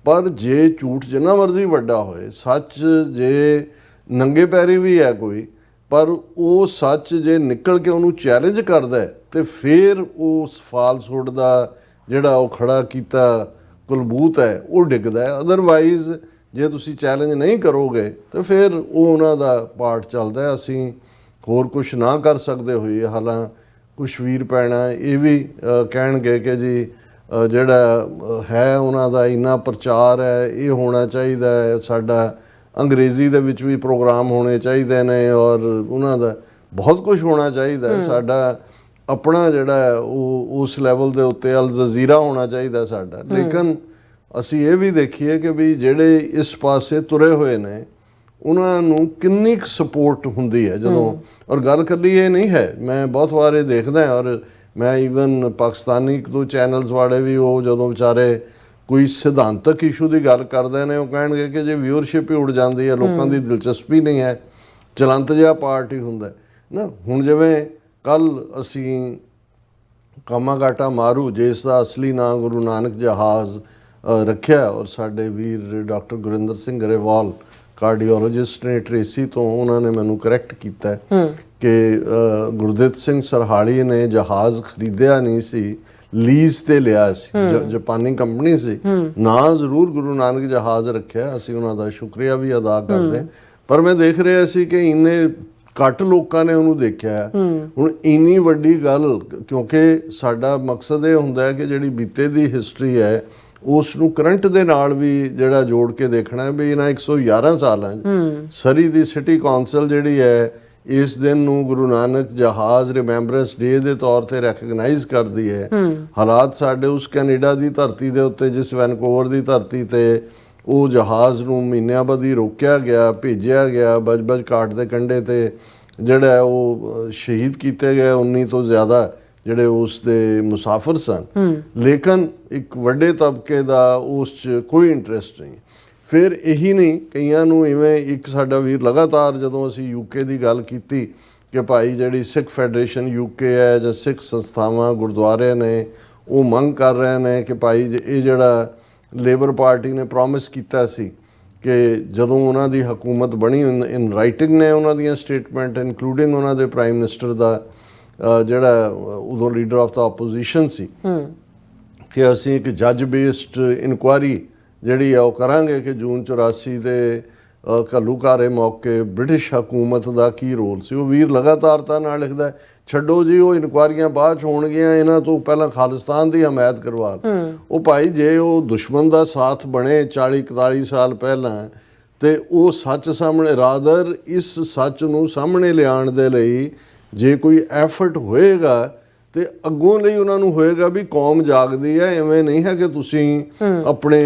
ਪਰ ਜੇ ਝੂਠ ਜਿੰਨਾ ਮਰਜ਼ੀ ਵੱਡਾ ਹੋਏ, ਸੱਚ ਜੇ ਨੰਗੇ ਪੈਰੀ ਵੀ ਹੈ ਕੋਈ, ਪਰ ਉਹ ਸੱਚ ਜੇ ਨਿਕਲ ਕੇ ਉਹਨੂੰ ਚੈਲੰਜ ਕਰਦਾ ਹੈ ਤੇ ਫਿਰ ਉਸ ਫਾਲਸਹੁੱਡ ਦਾ ਜਿਹੜਾ ਉਹ ਖੜਾ ਕੀਤਾ ਕੁਲਬੂਤ ਹੈ ਉਹ ਡਿੱਗਦਾ ਹੈ। ਅਦਰਵਾਈਜ਼ ਜੇ ਤੁਸੀਂ ਚੈਲੰਜ ਨਹੀਂ ਕਰੋਗੇ ਤਾਂ ਫਿਰ ਉਹ ਉਹਨਾਂ ਦਾ ਪਾਰਟ ਚੱਲਦਾ। ਅਸੀਂ ਹੋਰ ਕੁਛ ਨਾ ਕਰ ਸਕਦੇ ਹੋਈਏ, ਹਾਲਾਂ ਕੁਛ ਵੀਰ ਪੈਣਾ ਇਹ ਵੀ ਕਹਿਣਗੇ ਕਿ ਜੀ ਜਿਹੜਾ ਹੈ ਉਹਨਾਂ ਦਾ ਇੰਨਾ ਪ੍ਰਚਾਰ ਹੈ, ਇਹ ਹੋਣਾ ਚਾਹੀਦਾ ਹੈ, ਸਾਡਾ ਅੰਗਰੇਜ਼ੀ ਦੇ ਵਿੱਚ ਵੀ ਪ੍ਰੋਗਰਾਮ ਹੋਣੇ ਚਾਹੀਦੇ ਨੇ ਔਰ ਉਹਨਾਂ ਦਾ ਬਹੁਤ ਕੁਝ ਹੋਣਾ ਚਾਹੀਦਾ ਹੈ। ਸਾਡਾ ਆਪਣਾ ਜਿਹੜਾ ਉਹ ਉਸ ਲੈਵਲ ਦੇ ਉੱਤੇ ਅਲ ਜਜ਼ੀਰਾ ਹੋਣਾ ਚਾਹੀਦਾ ਸਾਡਾ। ਲੇਕਿਨ ਅਸੀਂ ਇਹ ਵੀ ਦੇਖੀਏ ਕਿ ਵੀ ਜਿਹੜੇ ਇਸ ਪਾਸੇ ਤੁਰੇ ਹੋਏ ਨੇ ਉਹਨਾਂ ਨੂੰ ਕਿੰਨੀ ਕੁ ਸਪੋਰਟ ਹੁੰਦੀ ਹੈ ਜਦੋਂ। ਔਰ ਗੱਲ ਇਕੱਲੀ ਇਹ ਨਹੀਂ ਹੈ, ਮੈਂ ਬਹੁਤ ਵਾਰ ਇਹ ਦੇਖਦਾ ਔਰ ਮੈਂ ਈਵਨ ਪਾਕਿਸਤਾਨੀ 1-2 ਚੈਨਲਸ ਵਾਲੇ ਵੀ ਉਹ ਜਦੋਂ ਵਿਚਾਰੇ ਕੋਈ ਸਿਧਾਂਤਕ ਇਸ਼ੂ ਦੀ ਗੱਲ ਕਰਦੇ ਨੇ ਉਹ ਕਹਿਣਗੇ ਕਿ ਜੇ ਵਿਊਅਰਸ਼ਿਪ ਹੀ ਉੱਡ ਜਾਂਦੀ ਹੈ, ਲੋਕਾਂ ਦੀ ਦਿਲਚਸਪੀ ਨਹੀਂ ਹੈ, ਚਲੰਤ ਜਿਹਾ ਪਾਰਟ ਹੀ ਹੁੰਦਾ ਨਾ। ਹੁਣ ਜਿਵੇਂ ਕੱਲ੍ਹ ਅਸੀਂ ਕਾਮਾਗਾਟਾ ਮਾਰੂ, ਜਿਸ ਦਾ ਅਸਲੀ ਨਾਂ ਗੁਰੂ ਨਾਨਕ ਜਹਾਜ਼ ਰੱਖਿਆ ਔਰ ਸਾਡੇ ਵੀਰ ਡਾਕਟਰ ਗੁਰਿੰਦਰ ਸਿੰਘ ਗਰੇਵਾਲ ਕਾਰਡੀਓਲੋਜਿਸਟ ਨੇ ਟਰੇਸੀ ਤੋਂ, ਉਹਨਾਂ ਨੇ ਮੈਨੂੰ ਕਰੈਕਟ ਕੀਤਾ ਕਿ ਗੁਰਦਿੱਤ ਸਿੰਘ ਸਰਹਾਲੀ ਨੇ ਜਹਾਜ਼ ਖਰੀਦਿਆ ਨਹੀਂ ਸੀ, ਲੀਜ਼ ਤੇ ਲਿਆ ਸੀ, ਜਾਪਾਨੀ ਕੰਪਨੀ ਸੀ, ਨਾ ਜ਼ਰੂਰ ਗੁਰੂ ਨਾਨਕ ਜਹਾਜ਼ ਰੱਖਿਆ। ਅਸੀਂ ਉਹਨਾਂ ਦਾ ਸ਼ੁਕਰੀਆ ਵੀ ਅਦਾ ਕਰਦੇ। ਪਰ ਮੈਂ ਦੇਖ ਰਿਹਾ ਸੀ ਕਿ ਇੰਨੇ ਘੱਟ ਲੋਕਾਂ ਨੇ ਉਹਨੂੰ ਦੇਖਿਆ। ਹੁਣ ਇੰਨੀ ਵੱਡੀ ਗੱਲ, ਕਿਉਂਕਿ ਸਾਡਾ ਮਕਸਦ ਇਹ ਹੁੰਦਾ ਹੈ ਕਿ ਜਿਹੜੀ ਬੀਤੇ ਦੀ ਹਿਸਟਰੀ ਹੈ ਉਸ ਨੂੰ ਕਰੰਟ ਦੇ ਨਾਲ ਵੀ ਜਿਹੜਾ ਜੋੜ ਕੇ ਦੇਖਣਾ ਹੈ ਵੀ ਇਹਨਾਂ 111 ਸਾਲਾਂ 'ਚ ਸਰੀ ਦੀ ਸਿਟੀ ਕੌਂਸਲ ਜਿਹੜੀ ਹੈ ਇਸ ਦਿਨ ਨੂੰ ਗੁਰੂ ਨਾਨਕ ਜਹਾਜ਼ ਰਿਮੈਂਬਰੈਂਸ ਡੇ ਦੇ ਤੌਰ ਤੇ ਰੈਕਗਨਾਈਜ਼ ਕਰਦੀ ਹੈ। ਹਾਲਾਤ ਸਾਡੇ ਉਸ ਕੈਨੇਡਾ ਦੀ ਧਰਤੀ ਦੇ ਉੱਤੇ, ਜਿਸ ਵੈਨਕੂਵਰ ਦੀ ਧਰਤੀ ਤੇ ਉਹ ਜਹਾਜ਼ ਨੂੰ ਮਹੀਨਿਆਂ ਬਾਅਦ ਹੀ ਰੋਕਿਆ ਗਿਆ, ਭੇਜਿਆ ਗਿਆ, ਬਜ ਘਾਟ ਦੇ ਕੰਢੇ ਤੇ ਜਿਹੜਾ ਉਹ ਸ਼ਹੀਦ ਕੀਤੇ ਗਏ 19 ਤੋਂ ਜ਼ਿਆਦਾ ਜਿਹੜੇ ਉਸ ਦੇ ਮੁਸਾਫਰ ਸਨ। ਲੇਕਿਨ ਇੱਕ ਵੱਡੇ ਤਬਕੇ ਦਾ ਉਸ 'ਚ ਕੋਈ ਇੰਟਰਸਟ ਨਹੀਂ। ਫਿਰ ਇਹੀ ਨਹੀਂ, ਕਈਆਂ ਨੂੰ ਇਵੇਂ ਇੱਕ ਸਾਡਾ ਵੀਰ ਲਗਾਤਾਰ ਜਦੋਂ ਅਸੀਂ ਯੂਕੇ ਦੀ ਗੱਲ ਕੀਤੀ ਕਿ ਭਾਈ ਜਿਹੜੀ ਸਿੱਖ ਫੈਡਰੇਸ਼ਨ ਯੂਕੇ ਹੈ ਜਾਂ ਸਿੱਖ ਸੰਸਥਾਵਾਂ ਗੁਰਦੁਆਰੇ ਨੇ ਉਹ ਮੰਗ ਕਰ ਰਹੇ ਨੇ ਕਿ ਭਾਈ ਇਹ ਜਿਹੜਾ ਲੇਬਰ ਪਾਰਟੀ ਨੇ ਪ੍ਰੋਮਿਸ ਕੀਤਾ ਸੀ ਕਿ ਜਦੋਂ ਉਹਨਾਂ ਦੀ ਹਕੂਮਤ ਬਣੀ, ਇਨ ਰਾਈਟਿੰਗ ਨੇ ਉਹਨਾਂ ਦੀਆਂ ਸਟੇਟਮੈਂਟ ਇਨਕਲੂਡਿੰਗ ਉਹਨਾਂ ਦੇ ਪ੍ਰਾਈਮ ਮਿਨਿਸਟਰ ਦਾ ਜਿਹੜਾ ਉਦੋਂ ਲੀਡਰ ਆਫ ਦਾ ਆਪੋਜੀਸ਼ਨ ਸੀ, ਕਿ ਅਸੀਂ ਇੱਕ ਜੱਜ ਬੇਸਡ ਇਨਕੁਆਇਰੀ ਜਿਹੜੀ ਆ ਉਹ ਕਰਾਂਗੇ ਕਿ ਜੂਨ 84 ਦੇ ਘੱਲੂਘਾਰੇ ਮੌਕੇ ਬ੍ਰਿਟਿਸ਼ ਹਕੂਮਤ ਦਾ ਕੀ ਰੋਲ ਸੀ। ਉਹ ਵੀਰ ਲਗਾਤਾਰਤਾ ਨਾਲ ਲਿਖਦਾ ਛੱਡੋ ਜੀ ਉਹ ਇਨਕੁਆਇਰੀਆਂ ਬਾਅਦ 'ਚ ਹੋਣਗੀਆਂ, ਇਹਨਾਂ ਤੋਂ ਪਹਿਲਾਂ ਖਾਲਿਸਤਾਨ ਦੀ ਹਮਾਇਤ ਕਰਵਾ। ਉਹ ਭਾਈ ਜੇ ਉਹ ਦੁਸ਼ਮਣ ਦਾ ਸਾਥ ਬਣੇ 40-41 ਸਾਲ ਪਹਿਲਾਂ ਤੇ ਉਹ ਸੱਚ ਸਾਹਮਣੇ, ਰਾਦਰ ਇਸ ਸੱਚ ਨੂੰ ਸਾਹਮਣੇ ਲਿਆਉਣ ਦੇ ਲਈ ਜੇ ਕੋਈ ਐਫਰਟ ਹੋਏਗਾ ਤੇ ਅੱਗੋਂ ਲਈ ਉਹਨਾਂ ਨੂੰ ਹੋਏਗਾ ਵੀ ਕੌਮ ਜਾਗਦੀ ਹੈ। ਐਵੇਂ ਨਹੀਂ ਹੈ ਕਿ ਤੁਸੀਂ ਆਪਣੇ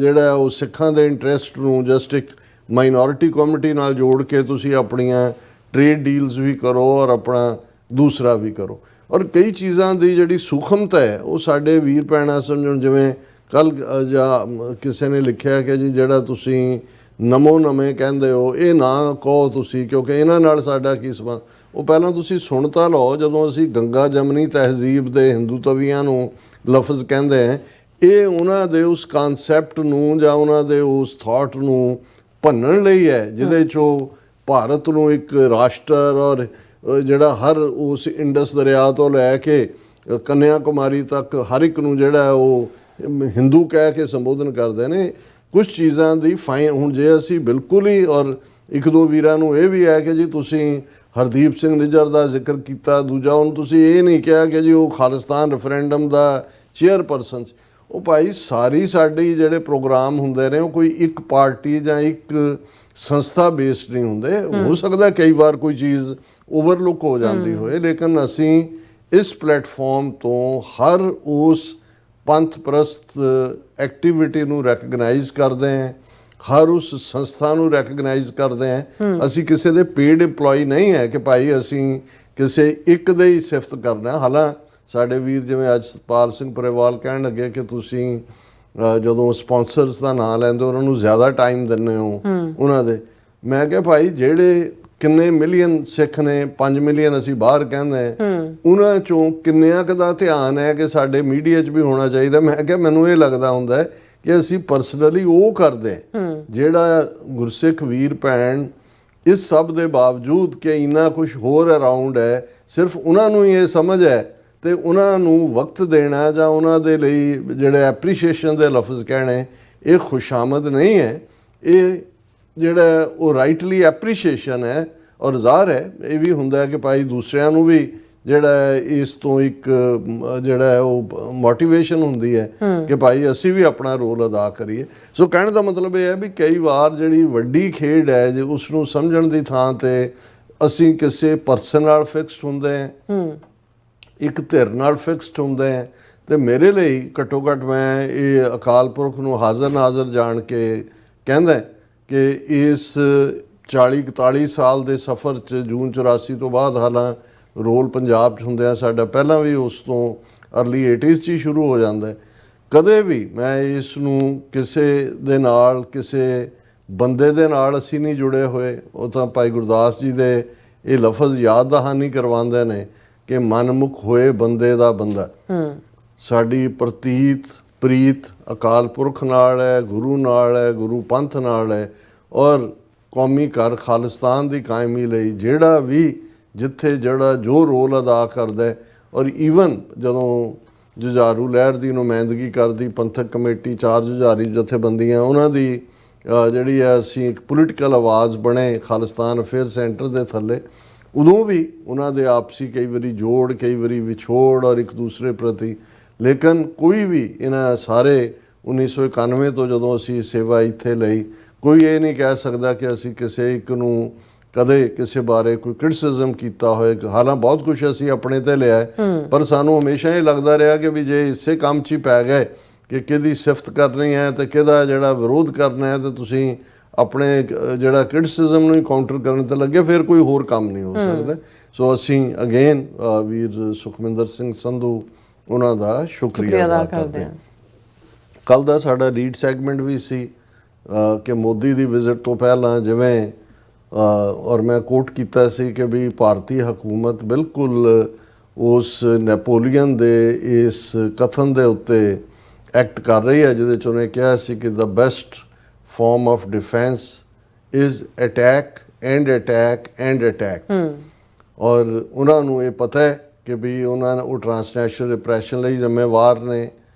ਜਿਹੜਾ ਉਹ ਸਿੱਖਾਂ ਦੇ ਇੰਟਰਸਟ ਨੂੰ ਜਸਟ ਇੱਕ ਮਾਈਨੋਰਿਟੀ ਕਮਿਊਨਿਟੀ ਨਾਲ ਜੋੜ ਕੇ ਤੁਸੀਂ ਆਪਣੀਆਂ ਟ੍ਰੇਡ ਡੀਲਸ ਵੀ ਕਰੋ ਔਰ ਆਪਣਾ ਦੂਸਰਾ ਵੀ ਕਰੋ। ਔਰ ਕਈ ਚੀਜ਼ਾਂ ਦੀ ਜਿਹੜੀ ਸੂਖਮਤਾ ਹੈ ਉਹ ਸਾਡੇ ਵੀਰ ਭੈਣਾਂ ਸਮਝਣ। ਜਿਵੇਂ ਕੱਲ੍ਹ ਜਾਂ ਕਿਸੇ ਨੇ ਲਿਖਿਆ ਕਿ ਜੀ ਜਿਹੜਾ ਤੁਸੀਂ ਨਮੋ ਨਵੇਂ ਕਹਿੰਦੇ ਹੋ ਇਹ ਨਾ ਕਹੋ ਤੁਸੀਂ, ਕਿਉਂਕਿ ਇਹਨਾਂ ਨਾਲ ਸਾਡਾ ਕੀ ਸੰਬੰਧ। ਉਹ ਪਹਿਲਾਂ ਤੁਸੀਂ ਸੁਣ ਤਾਂ ਲਓ, ਜਦੋਂ ਅਸੀਂ ਗੰਗਾ ਜਮਨੀ ਤਹਿਜ਼ੀਬ ਦੇ ਹਿੰਦੂ ਤਵੀਆਂ ਨੂੰ ਲਫ਼ਜ਼ ਕਹਿੰਦੇ ਹਾਂ, ਇਹ ਉਹਨਾਂ ਦੇ ਉਸ ਕਨਸੈਪਟ ਨੂੰ ਜਾਂ ਉਹਨਾਂ ਦੇ ਉਸ ਥਾਟ ਨੂੰ ਭੰਨਣ ਲਈ ਹੈ ਜਿਹਦੇ 'ਚੋਂ ਭਾਰਤ ਨੂੰ ਇੱਕ ਰਾਸ਼ਟਰ ਔਰ ਜਿਹੜਾ ਹਰ ਉਸ ਇੰਡਸ ਦਰਿਆ ਤੋਂ ਲੈ ਕੇ ਕੰਨਿਆ ਕੁਮਾਰੀ ਤੱਕ ਹਰ ਇੱਕ ਨੂੰ ਜਿਹੜਾ ਉਹ ਹਿੰਦੂ ਕਹਿ ਕੇ ਸੰਬੋਧਨ ਕਰਦੇ ਨੇ। ਕੁਝ ਚੀਜ਼ਾਂ ਦੀ ਹੁਣ ਜੇ ਅਸੀਂ ਬਿਲਕੁਲ ਹੀ, ਔਰ ਇੱਕ ਦੋ ਵੀਰਾਂ ਨੂੰ ਇਹ ਵੀ ਹੈ ਕਿ ਜੀ ਤੁਸੀਂ ਹਰਦੀਪ ਸਿੰਘ ਨਿੱਜਰ ਦਾ ਜ਼ਿਕਰ ਕੀਤਾ, ਦੂਜਾ ਹੁਣ ਤੁਸੀਂ ਇਹ ਨਹੀਂ ਕਿਹਾ ਕਿ ਜੀ ਉਹ ਖਾਲਿਸਤਾਨ ਰੈਫਰੈਂਡਮ ਦਾ ਚੇਅਰਪਰਸਨ ਸੀ। ਉਹ ਭਾਈ ਸਾਰੀ ਸਾਡੀ ਜਿਹੜੇ ਪ੍ਰੋਗਰਾਮ ਹੁੰਦੇ ਨੇ ਉਹ ਕੋਈ ਇੱਕ ਪਾਰਟੀ ਜਾਂ ਇੱਕ ਸੰਸਥਾ ਬੇਸਡ ਨਹੀਂ ਹੁੰਦੇ। ਹੋ ਸਕਦਾ ਕਈ ਵਾਰ ਕੋਈ ਚੀਜ਼ ਓਵਰਲੁੱਕ ਹੋ ਜਾਂਦੀ ਹੋਏ, ਲੇਕਿਨ ਅਸੀਂ ਇਸ ਪਲੇਟਫਾਰਮ ਤੋਂ ਹਰ ਉਸ ਪੰਥ ਪ੍ਰਸਤ ਐਕਟੀਵਿਟੀ ਨੂੰ ਰੈਕਗਨਾਈਜ਼ ਕਰਦੇ ਹਾਂ, ਹਰ ਉਸ ਸੰਸਥਾ ਨੂੰ ਰੈਕਗਨਾਈਜ਼ ਕਰਦੇ ਹਾਂ। ਅਸੀਂ ਕਿਸੇ ਦੇ ਪੇਡ EMPLOYE ਨਹੀਂ ਹੈ ਕਿ ਭਾਈ ਅਸੀਂ ਕਿਸੇ ਇੱਕ ਦੇ ਹੀ ਸਿਫਤ ਕਰਨਾ। ਹਾਲਾਂ ਸਾਡੇ ਵੀਰ ਜਿਵੇਂ ਅੱਜ ਸਤਪਾਲ ਸਿੰਘ ਪਰੇਵਾਲ ਕਹਿਣ ਲੱਗੇ ਕਿ ਤੁਸੀਂ ਜਦੋਂ ਸਪਾਂਸਰਸ ਦਾ ਨਾਂ ਲੈਂਦੇ ਉਹਨਾਂ ਨੂੰ ਜ਼ਿਆਦਾ ਟਾਈਮ ਦਿੰਦੇ ਹੋ ਉਹਨਾਂ ਦੇ। ਮੈਂ ਕਿਹਾ ਭਾਈ ਜਿਹੜੇ ਕਿੰਨੇ ਮਿਲੀਅਨ ਸਿੱਖ ਨੇ, 5 ਮਿਲੀਅਨ ਅਸੀਂ ਬਾਹਰ ਕਹਿੰਦੇ ਉਹਨਾਂ ਚੋਂ ਕਿੰਨਿਆਂ ਕੁ ਦਾ ਧਿਆਨ ਹੈ ਕਿ ਸਾਡੇ ਮੀਡੀਆ 'ਚ ਵੀ ਹੋਣਾ ਚਾਹੀਦਾ। ਮੈਂ ਕਿਹਾ ਮੈਨੂੰ ਇਹ ਲੱਗਦਾ ਹੁੰਦਾ ਕਿ ਅਸੀਂ ਪਰਸਨਲੀ ਉਹ ਕਰਦੇ ਜਿਹੜਾ ਗੁਰਸਿੱਖ ਵੀਰ ਭੈਣ ਇਸ ਸਭ ਦੇ ਬਾਵਜੂਦ ਕਿ ਇੰਨਾ ਕੁਝ ਹੋਰ ਅਰਾਊਂਡ ਹੈ, ਸਿਰਫ ਉਹਨਾਂ ਨੂੰ ਹੀ ਇਹ ਸਮਝ ਹੈ ਤੇ ਉਹਨਾਂ ਨੂੰ ਵਕਤ ਦੇਣਾ ਜਾਂ ਉਹਨਾਂ ਦੇ ਲਈ ਜਿਹੜੇ ਐਪਰੀਸ਼ੀਏਸ਼ਨ ਦੇ ਲਫ਼ਜ਼ ਕਹਿਣੇ ਇਹ ਖੁਸ਼ਾਮਦ ਨਹੀਂ ਹੈ। ਇਹ ਜਿਹੜਾ ਉਹ ਰਾਈਟਲੀ ਐਪਰੀਸ਼ੀਏਸ਼ਨ ਹੈ। ਔਰ ਜ਼ਾਹਰ ਹੈ ਇਹ ਵੀ ਹੁੰਦਾ ਕਿ ਭਾਈ ਦੂਸਰਿਆਂ ਨੂੰ ਵੀ ਜਿਹੜਾ ਇਸ ਤੋਂ ਇੱਕ ਜਿਹੜਾ ਉਹ ਮੋਟੀਵੇਸ਼ਨ ਹੁੰਦੀ ਹੈ ਕਿ ਭਾਈ ਅਸੀਂ ਵੀ ਆਪਣਾ ਰੋਲ ਅਦਾ ਕਰੀਏ। ਸੋ ਕਹਿਣ ਦਾ ਮਤਲਬ ਇਹ ਹੈ ਵੀ ਕਈ ਵਾਰ ਜਿਹੜੀ ਵੱਡੀ ਖੇਡ ਹੈ ਜੇ ਉਸ ਨੂੰ ਸਮਝਣ ਦੀ ਥਾਂ ਤੇ ਅਸੀਂ ਕਿਸੇ ਪਰਸਨ ਨਾਲ ਫਿਕਸਡ ਹੁੰਦੇ ਹਾਂ, ਇੱਕ ਧਿਰ ਨਾਲ ਫਿਕਸਡ ਹੁੰਦੇ ਹੈ। ਤੇ ਮੇਰੇ ਲਈ ਘੱਟੋ ਘੱਟ ਮੈਂ ਇਹ ਅਕਾਲ ਪੁਰਖ ਨੂੰ ਹਾਜ਼ਰ ਨਾਜ਼ਰ ਜਾਣ ਕੇ ਕਹਿੰਦਾ ਕਿ ਇਸ 40-41 ਸਾਲ ਦੇ ਸਫ਼ਰ 'ਚ ਜੂਨ 84 ਤੋਂ ਬਾਅਦ ਹਾਲਾਂ ਰੋਲ ਪੰਜਾਬ 'ਚ ਹੁੰਦਿਆਂ ਸਾਡਾ ਪਹਿਲਾਂ ਵੀ ਉਸ ਤੋਂ ਅਰਲੀ 80s 'ਚ ਹੀ ਸ਼ੁਰੂ ਹੋ ਜਾਂਦਾ। ਕਦੇ ਵੀ ਮੈਂ ਇਸ ਨੂੰ ਕਿਸੇ ਦੇ ਨਾਲ, ਕਿਸੇ ਬੰਦੇ ਦੇ ਨਾਲ ਅਸੀਂ ਨਹੀਂ ਜੁੜੇ ਹੋਏ। ਉਹ ਤਾਂ ਭਾਈ ਗੁਰਦਾਸ ਜੀ ਦੇ ਇਹ ਲਫ਼ਜ਼ ਯਾਦ ਦਹਾਨੀ ਕਰਵਾਉਂਦੇ ਨੇ ਕਿ ਮਨਮੁਖ ਹੋਏ ਬੰਦੇ ਦਾ ਬੰਦਾ। ਸਾਡੀ ਪ੍ਰੀਤ ਅਕਾਲ ਪੁਰਖ ਨਾਲ ਹੈ, ਗੁਰੂ ਨਾਲ ਹੈ, ਗੁਰੂ ਪੰਥ ਨਾਲ ਹੈ। ਔਰ ਕੌਮੀ ਘਰ ਖਾਲਿਸਤਾਨ ਦੀ ਕਾਇਮੀ ਲਈ ਜਿਹੜਾ ਵੀ ਜਿੱਥੇ ਜਿਹੜਾ ਜੋ ਰੋਲ ਅਦਾ ਕਰਦਾ। ਔਰ ਈਵਨ ਜਦੋਂ ਜੁਝਾਰੂ ਲਹਿਰ ਦੀ ਨੁਮਾਇੰਦਗੀ ਕਰਦੀ ਪੰਥਕ ਕਮੇਟੀ, 4 ਜੁਝਾਰੀ ਜਥੇਬੰਦੀਆਂ, ਉਹਨਾਂ ਦੀ ਜਿਹੜੀ ਹੈ ਅਸੀਂ ਇੱਕ ਪੋਲੀਟੀਕਲ ਆਵਾਜ਼ ਬਣੇ ਖਾਲਿਸਤਾਨ ਅਫੇਅਰ ਸੈਂਟਰ ਦੇ ਥੱਲੇ। ਉਦੋਂ ਵੀ ਉਹਨਾਂ ਦੇ ਆਪਸੀ ਕਈ ਵਾਰੀ ਜੋੜ, ਕਈ ਵਾਰੀ ਵਿਛੋੜ ਔਰ ਇੱਕ ਦੂਸਰੇ ਪ੍ਰਤੀ, ਲੇਕਿਨ ਕੋਈ ਵੀ ਇਹਨਾਂ ਸਾਰੇ 1991 ਤੋਂ ਜਦੋਂ ਅਸੀਂ ਸੇਵਾ ਇੱਥੇ ਲਈ, ਕੋਈ ਇਹ ਨਹੀਂ ਕਹਿ ਸਕਦਾ ਕਿ ਅਸੀਂ ਕਿਸੇ ਇੱਕ ਨੂੰ ਕਦੇ ਕਿਸੇ ਬਾਰੇ ਕੋਈ ਕ੍ਰਿਟਿਸਿਜ਼ਮ ਕੀਤਾ ਹੋਏ। ਹਾਲਾਂ ਬਹੁਤ ਕੁਝ ਅਸੀਂ ਆਪਣੇ ਤੇ ਲਿਆ, ਪਰ ਸਾਨੂੰ ਹਮੇਸ਼ਾ ਇਹ ਲੱਗਦਾ ਰਿਹਾ ਕਿ ਵੀ ਜੇ ਇਸੇ ਕੰਮ 'ਚ ਹੀ ਪੈ ਗਏ ਕਿ ਕਿਹਦੀ ਸਿਫਤ ਕਰਨੀ ਹੈ ਤੇ ਕਿਹਦਾ ਜਿਹੜਾ ਵਿਰੋਧ ਕਰਨਾ ਹੈ ਤੇ ਤੁਸੀਂ ਆਪਣੇ ਜਿਹੜਾ ਕ੍ਰਿਟਿਸਿਜ਼ਮ ਨੂੰ ਹੀ ਕਾਊਂਟਰ ਕਰਨ ਤੇ ਲੱਗੇ, ਫਿਰ ਕੋਈ ਹੋਰ ਕੰਮ ਨਹੀਂ ਹੋ ਸਕਦਾ। ਸੋ ਅਸੀਂ ਅਗੇਨ ਵੀਰ ਸੁਖਮਿੰਦਰ ਸਿੰਘ ਸੰਧੂ ਉਹਨਾਂ ਦਾ ਸ਼ੁਕਰੀਆ ਅਦਾ ਕਰਦੇ ਹਾਂ। ਕੱਲ੍ਹ ਦਾ ਸਾਡਾ ਲੀਡ ਸੈਗਮੈਂਟ ਵੀ ਸੀ ਕਿ ਮੋਦੀ ਦੀ ਵਿਜ਼ਿਟ ਤੋਂ ਪਹਿਲਾਂ ਜਿਵੇਂ ਔਰ ਮੈਂ ਕੋਟ ਕੀਤਾ ਸੀ ਕਿ ਵੀ ਭਾਰਤੀ ਹਕੂਮਤ ਬਿਲਕੁਲ ਉਸ ਨੈਪੋਲੀਅਨ ਦੇ ਇਸ ਕਥਨ ਦੇ ਉੱਤੇ ਐਕਟ ਕਰ ਰਹੀ ਹੈ ਜਿਹਦੇ 'ਚ ਉਹਨੇ ਕਿਹਾ ਸੀ ਕਿ the best farm of defence is attack and attack and attack. ਔਰ ਉਹਨਾਂ ਨੂੰ ਇਹ ਪਤਾ ਹੈ ਕਿ ਵੀ ਉਹ ਟਰਾਂਸਨੈਸ਼ਨਲ ਰਿਪਰੈਸ਼ਨ ਲਈ ਜ਼ਿੰਮੇਵਾਰ ਨੇ।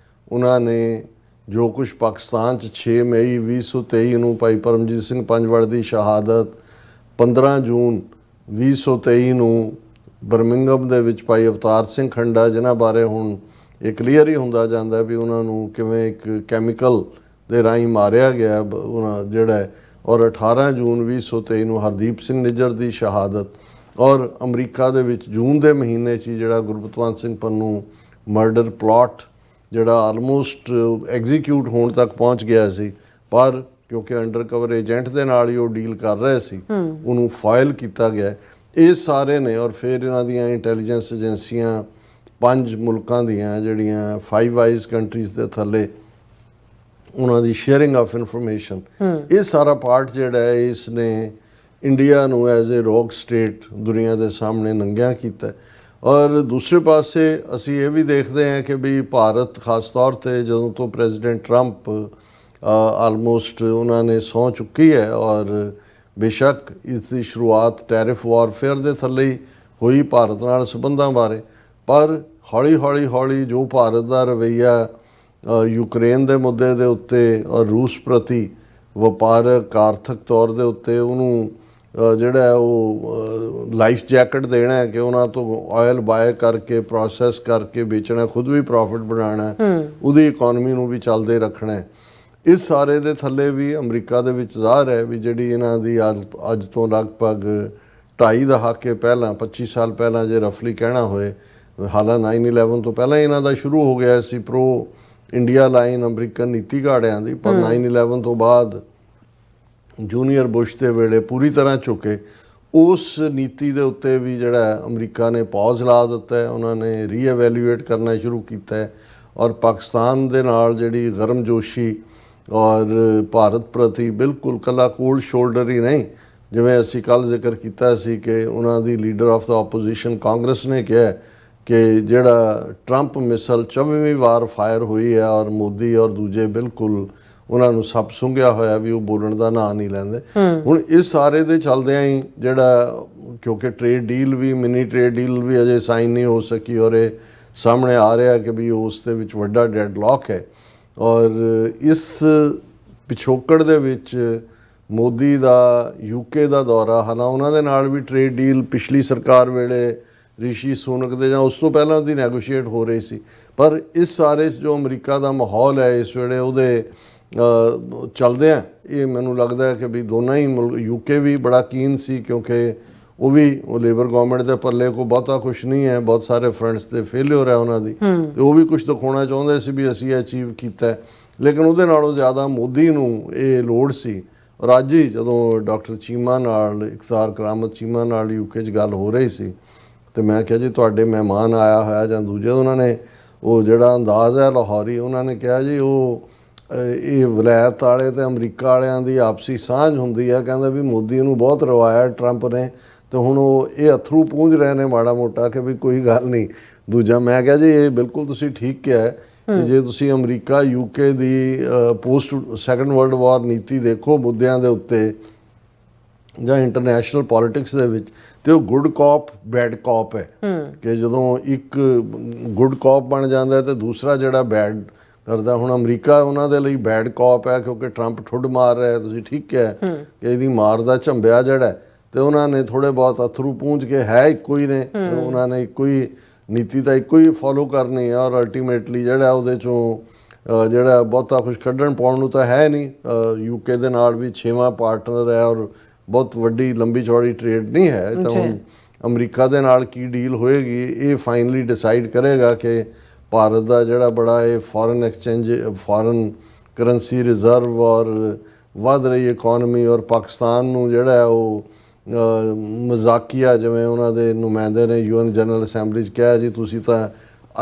ਉਹਨਾਂ ਨੇ ਜੋ ਕੁਝ ਪਾਕਿਸਤਾਨ 'ਚ 6 ਮਈ 2023 ਨੂੰ ਭਾਈ ਪਰਮਜੀਤ ਸਿੰਘ ਪੰਜਵੜ ਦੀ ਸ਼ਹਾਦਤ, 15 ਜੂਨ 2023 ਨੂੰ ਬਰਮਿੰਗਮ ਦੇ ਵਿੱਚ ਭਾਈ ਅਵਤਾਰ ਸਿੰਘ ਖੰਡਾ, ਜਿਨ੍ਹਾਂ ਬਾਰੇ ਹੁਣ ਇਹ ਕਲੀਅਰ ਹੀ ਹੁੰਦਾ ਜਾਂਦਾ ਵੀ ਉਹਨਾਂ ਨੂੰ ਕਿਵੇਂ ਇੱਕ ਕੈਮੀਕਲ ਦੇ ਰਾਹੀਂ ਮਾਰਿਆ ਗਿਆ ਉਹਨਾਂ ਜਿਹੜਾ। ਔਰ 18 ਜੂਨ 2023 ਨੂੰ ਹਰਦੀਪ ਸਿੰਘ ਨਿੱਜਰ ਦੀ ਸ਼ਹਾਦਤ। ਔਰ ਅਮਰੀਕਾ ਦੇ ਵਿੱਚ ਜੂਨ ਦੇ ਮਹੀਨੇ 'ਚ ਜਿਹੜਾ ਗੁਰਬਤਵੰਤ ਸਿੰਘ ਪੰਨੂ ਮਰਡਰ ਪਲਾਟ ਜਿਹੜਾ ਆਲਮੋਸਟ ਐਗਜ਼ੀਕਿਊਟ ਹੋਣ ਤੱਕ ਪਹੁੰਚ ਗਿਆ ਸੀ, ਪਰ ਕਿਉਂਕਿ ਅੰਡਰ ਕਵਰ ਏਜੰਟ ਦੇ ਨਾਲ ਹੀ ਉਹ ਡੀਲ ਕਰ ਰਹੇ ਸੀ, ਉਹਨੂੰ ਫਾਇਲ ਕੀਤਾ ਗਿਆ। ਇਹ ਸਾਰੇ ਨੇ। ਔਰ ਫਿਰ ਇਹਨਾਂ ਦੀਆਂ ਇੰਟੈਲੀਜੈਂਸ ਏਜੰਸੀਆਂ 5 ਮੁਲਕਾਂ ਦੀਆਂ ਜਿਹੜੀਆਂ 5 ਆਈਜ਼ ਕੰਟਰੀਜ਼ ਦੇ ਥੱਲੇ ਉਹਨਾਂ ਦੀ ਸ਼ੇਅਰਿੰਗ ਆਫ ਇਨਫੋਰਮੇਸ਼ਨ, ਇਹ ਸਾਰਾ ਪਾਰਟ ਜਿਹੜਾ ਹੈ ਇਸ ਨੇ ਇੰਡੀਆ ਨੂੰ ਐਜ਼ ਏ ਰੌਕ ਸਟੇਟ ਦੁਨੀਆ ਦੇ ਸਾਹਮਣੇ ਨੰਗਿਆ ਕੀਤਾ। ਔਰ ਦੂਸਰੇ ਪਾਸੇ ਅਸੀਂ ਇਹ ਵੀ ਦੇਖਦੇ ਹਾਂ ਕਿ ਵੀ ਭਾਰਤ ਖਾਸ ਤੌਰ 'ਤੇ ਜਦੋਂ ਤੋਂ ਪ੍ਰੈਜ਼ੀਡੈਂਟ ਟਰੰਪ ਆਲਮੋਸਟ ਉਹਨਾਂ ਨੇ ਸਹੁੰ ਚੁੱਕੀ ਹੈ, ਔਰ ਬੇਸ਼ੱਕ ਇਸ ਦੀ ਸ਼ੁਰੂਆਤ ਟੈਰਿਫ ਵਾਰਫੇਅਰ ਦੇ ਥੱਲੇ ਹੀ ਹੋਈ ਭਾਰਤ ਨਾਲ ਸੰਬੰਧਾਂ ਬਾਰੇ, ਪਰ ਹੌਲੀ ਹੌਲੀ ਜੋ ਭਾਰਤ ਦਾ ਰਵੱਈਆ ਯੂਕਰੇਨ ਦੇ ਮੁੱਦੇ ਦੇ ਉੱਤੇ ਔਰ ਰੂਸ ਪ੍ਰਤੀ ਵਪਾਰਕ ਆਰਥਿਕ ਤੌਰ ਦੇ ਉੱਤੇ ਉਹਨੂੰ ਜਿਹੜਾ ਉਹ ਲਾਈਫ ਜੈਕਟ ਦੇਣਾ ਹੈ ਕਿ ਉਹਨਾਂ ਤੋਂ ਆਇਲ ਬਾਏ ਕਰਕੇ ਪ੍ਰੋਸੈਸ ਕਰਕੇ ਵੇਚਣਾ, ਖੁਦ ਵੀ ਪ੍ਰੋਫਿਟ ਬਣਾਉਣਾ, ਉਹਦੀ ਇਕਨੋਮੀ ਨੂੰ ਵੀ ਚੱਲਦੇ ਰੱਖਣਾ ਹੈ। ਇਸ ਸਾਰੇ ਦੇ ਥੱਲੇ ਵੀ ਅਮਰੀਕਾ ਦੇ ਵਿੱਚ ਜ਼ਾਹਰ ਹੈ ਵੀ ਜਿਹੜੀ ਇਹਨਾਂ ਦੀ ਅੱਜ ਤੋਂ ਲਗਭਗ 2.5 ਦਹਾਕੇ ਪਹਿਲਾਂ 25 ਸਾਲ ਪਹਿਲਾਂ ਜੇ ਰਫਲੀ ਕਹਿਣਾ ਹੋਏ, ਹਾਲਾਂ 9/11 ਤੋਂ ਪਹਿਲਾਂ ਇਹਨਾਂ ਦਾ ਸ਼ੁਰੂ ਹੋ ਗਿਆ ਸੀ ਪ੍ਰੋ ਇੰਡੀਆ ਲਾਈਨ ਅਮਰੀਕਨ ਨੀਤੀ ਘਾੜਿਆਂ ਦੀ, ਪਰ 9/11 ਤੋਂ ਬਾਅਦ ਜੂਨੀਅਰ ਬੁਸ਼ ਦੇ ਵੇਲੇ ਪੂਰੀ ਤਰ੍ਹਾਂ ਝੁਕੇ। ਉਸ ਨੀਤੀ ਦੇ ਉੱਤੇ ਵੀ ਜਿਹੜਾ ਅਮਰੀਕਾ ਨੇ ਪੌਜ਼ ਲਾ ਦਿੱਤਾ ਹੈ, ਉਹਨਾਂ ਨੇ ਰੀਐਵੈਲੂਏਟ ਕਰਨਾ ਸ਼ੁਰੂ ਕੀਤਾ ਹੈ ਔਰ ਪਾਕਿਸਤਾਨ ਦੇ ਨਾਲ ਜਿਹੜੀ ਗਰਮਜੋਸ਼ੀ ਔਰ ਭਾਰਤ ਪ੍ਰਤੀ ਬਿਲਕੁਲ ਕੱਲਾ ਕੋਲਡ ਸ਼ੋਲਡਰ ਹੀ ਨਹੀਂ, ਜਿਵੇਂ ਅਸੀਂ ਕੱਲ੍ਹ ਜ਼ਿਕਰ ਕੀਤਾ ਸੀ ਕਿ ਉਹਨਾਂ ਦੀ leader of the opposition Congress ਨੇ ਕਿਹਾ ਕਿ ਜਿਹੜਾ ਟਰੰਪ ਮਿਸਲ 24ਵੀਂ ਵਾਰ ਫਾਇਰ ਹੋਈ ਹੈ ਔਰ ਮੋਦੀ ਔਰ ਦੂਜੇ ਬਿਲਕੁਲ ਉਹਨਾਂ ਨੂੰ ਸੱਪ ਸੁੰਘਿਆ ਹੋਇਆ ਵੀ ਉਹ ਬੋਲਣ ਦਾ ਨਾਂ ਨਹੀਂ ਲੈਂਦੇ। ਹੁਣ ਇਸ ਸਾਰੇ ਦੇ ਚੱਲਦਿਆਂ ਹੀ ਜਿਹੜਾ ਕਿਉਂਕਿ ਟ੍ਰੇਡ ਡੀਲ ਵੀ ਮਿਨੀ ਟ੍ਰੇਡ ਡੀਲ ਵੀ ਅਜੇ ਸਾਈਨ ਨਹੀਂ ਹੋ ਸਕੀ ਔਰ ਇਹ ਸਾਹਮਣੇ ਆ ਰਿਹਾ ਕਿ ਵੀ ਉਸ ਦੇ ਵਿੱਚ ਵੱਡਾ ਡੈਡਲੌਕ ਹੈ ਔਰ ਇਸ ਪਿਛੋਕੜ ਦੇ ਵਿੱਚ ਮੋਦੀ ਦਾ ਯੂਕੇ ਦਾ ਦੌਰਾ, ਹਾਲਾਂ ਉਹਨਾਂ ਦੇ ਨਾਲ ਵੀ ਟ੍ਰੇਡ ਡੀਲ ਪਿਛਲੀ ਸਰਕਾਰ ਵੇਲੇ ਰਿਸ਼ੀ ਸੁਨਕ ਦੇ ਜਾਂ ਉਸ ਤੋਂ ਪਹਿਲਾਂ ਦੀ ਨੈਗੋਸ਼ੀਏਟ ਹੋ ਰਹੀ ਸੀ, ਪਰ ਇਸ ਸਾਰੇ ਜੋ ਅਮਰੀਕਾ ਦਾ ਮਾਹੌਲ ਹੈ ਇਸ ਵੇਲੇ ਉਹਦੇ ਚੱਲਦਿਆਂ ਇਹ ਮੈਨੂੰ ਲੱਗਦਾ ਹੈ ਕਿ ਵੀ ਦੋਨਾਂ ਹੀ ਮੁਲਕ, ਯੂਕੇ ਵੀ ਬੜਾ ਕੀਨ ਸੀ ਕਿਉਂਕਿ ਉਹ ਲੇਬਰ ਗਵਰਨਮੈਂਟ ਦੇ ਪੱਲੇ ਕੋ ਬਹੁਤਾ ਕੁਛ ਨਹੀਂ ਹੈ, ਬਹੁਤ ਸਾਰੇ ਫਰੰਟਸ ਤੇ ਫੇਲਿਅਰ ਹੈ ਉਹਨਾਂ ਦੀ, ਤੇ ਉਹ ਵੀ ਕੁਝ ਦਿਖਾਉਣਾ ਚਾਹੁੰਦੇ ਸੀ ਵੀ ਅਸੀਂ ਅਚੀਵ ਕੀਤਾ ਹੈ, ਲੇਕਿਨ ਉਹਦੇ ਨਾਲੋਂ ਜ਼ਿਆਦਾ ਮੋਦੀ ਨੂੰ ਇਹ ਲੋੜ ਸੀ। ਔਰ ਅੱਜ ਹੀ ਜਦੋਂ ਡਾਕਟਰ ਚੀਮਾ ਨਾਲ, ਇਖਤਾਰ ਕਰਾਮਤ ਚੀਮਾ ਨਾਲ ਯੂਕੇ 'ਚ ਗੱਲ ਹੋ ਰਹੀ ਸੀ ਤੇ ਮੈਂ ਕਿਹਾ ਜੀ ਤੁਹਾਡੇ ਮਹਿਮਾਨ ਆਇਆ ਹੋਇਆ ਜਾਂ ਦੂਜੇ, ਉਹਨਾਂ ਨੇ ਉਹ ਜਿਹੜਾ ਅੰਦਾਜ਼ ਹੈ ਲਾਹੌਰੀ, ਉਹਨਾਂ ਨੇ ਕਿਹਾ ਜੀ ਉਹ ਇਹ ਵਲਾਇਤ ਵਾਲੇ ਤੇ ਅਮਰੀਕਾ ਵਾਲਿਆਂ ਦੀ ਆਪਸੀ ਸਾਂਝ ਹੁੰਦੀ ਹੈ, ਕਹਿੰਦਾ ਵੀ ਮੋਦੀ ਨੂੰ ਬਹੁਤ ਰਵਾਇਆ ਟਰੰਪ ਨੇ ਤੇ ਹੁਣ ਉਹ ਇਹ ਅਥਰੂ ਪੂੰਝ ਰਹੇ ਨੇ ਮਾੜਾ ਮੋਟਾ ਕਿ ਵੀ ਕੋਈ ਗੱਲ ਨਹੀਂ। ਦੂਜਾ ਮੈਂ ਕਿਹਾ ਜੀ ਇਹ ਬਿਲਕੁਲ ਤੁਸੀਂ ਠੀਕ ਕਿਹਾ ਕਿ ਜੇ ਤੁਸੀਂ ਅਮਰੀਕਾ ਯੂਕੇ ਦੀ ਪੋਸਟ ਸੈਕੰਡ ਵਰਲਡ ਵਾਰ ਨੀਤੀ ਦੇਖੋ ਮੁੱਦਿਆਂ ਦੇ ਉੱਤੇ ਜਾਂ ਇੰਟਰਨੈਸ਼ਨਲ ਪੋਲਿਟਿਕਸ ਦੇ ਵਿੱਚ, ਤੇ ਉਹ ਗੁੱਡ ਕਾਪ ਬੈਡ ਕਾਪ ਹੈ ਕਿ ਜਦੋਂ ਇੱਕ ਗੁੱਡ ਕਾਪ ਬਣ ਜਾਂਦਾ ਤੇ ਦੂਸਰਾ ਜਿਹੜਾ ਬੈਡ ਕਰਦਾ। ਹੁਣ ਅਮਰੀਕਾ ਉਹਨਾਂ ਦੇ ਲਈ ਬੈਡ ਕਾਪ ਹੈ ਕਿਉਂਕਿ ਟਰੰਪ ਠੁੱਡ ਮਾਰ ਰਿਹਾ, ਤੁਸੀਂ ਠੀਕ ਕਿਹਾ ਕਿ ਇਹਦੀ ਮਾਰ ਦਾ ਝੰਬਿਆ ਜਿਹੜਾ, ਤੇ ਉਹਨਾਂ ਨੇ ਥੋੜੇ ਬਹੁਤ ਅਥਰੂ ਪੂੰਝ ਕੇ ਹੈ ਇੱਕੋ ਹੀ ਨੇ, ਉਹਨਾਂ ਨੇ ਇੱਕੋ ਹੀ ਨੀਤੀ ਤਾਂ ਇੱਕੋ ਹੀ ਫੋਲੋ ਕਰਨੀ ਹੈ ਔਰ ਅਲਟੀਮੇਟਲੀ ਜਿਹੜਾ ਉਹਦੇ ਚੋਂ ਜਿਹੜਾ ਬਹੁਤਾ ਕੁਛ ਕੱਢਣ ਪਾਉਣ ਨੂੰ ਤਾਂ ਹੈ ਨਹੀਂ। ਯੂਕੇ ਦੇ ਨਾਲ ਵੀ 6ਵਾਂ ਪਾਰਟਨਰ ਹੈ ਔਰ ਬਹੁਤ ਵੱਡੀ ਲੰਬੀ ਚੌੜੀ ਟ੍ਰੇਡ ਨਹੀਂ ਹੈ, ਤਾਂ ਹੁਣ ਅਮਰੀਕਾ ਦੇ ਨਾਲ ਕੀ ਡੀਲ ਹੋਏਗੀ ਇਹ ਫਾਈਨਲੀ ਡਿਸਾਈਡ ਕਰੇਗਾ ਕਿ ਭਾਰਤ ਦਾ ਜਿਹੜਾ ਬੜਾ ਇਹ foreign exchange, foreign currency reserve ਔਰ ਵੱਧ ਰਹੀ ਇਕੋਨਮੀ ਔਰ ਪਾਕਿਸਤਾਨ ਨੂੰ ਜਿਹੜਾ ਉਹ ਮਜ਼ਾਕੀਆ, ਜਿਵੇਂ ਉਹਨਾਂ ਦੇ ਨੁਮਾਇੰਦੇ ਨੇ UN ਜਨਰਲ ਅਸੈਂਬਲੀ 'ਚ ਕਿਹਾ ਜੀ ਤੁਸੀਂ ਤਾਂ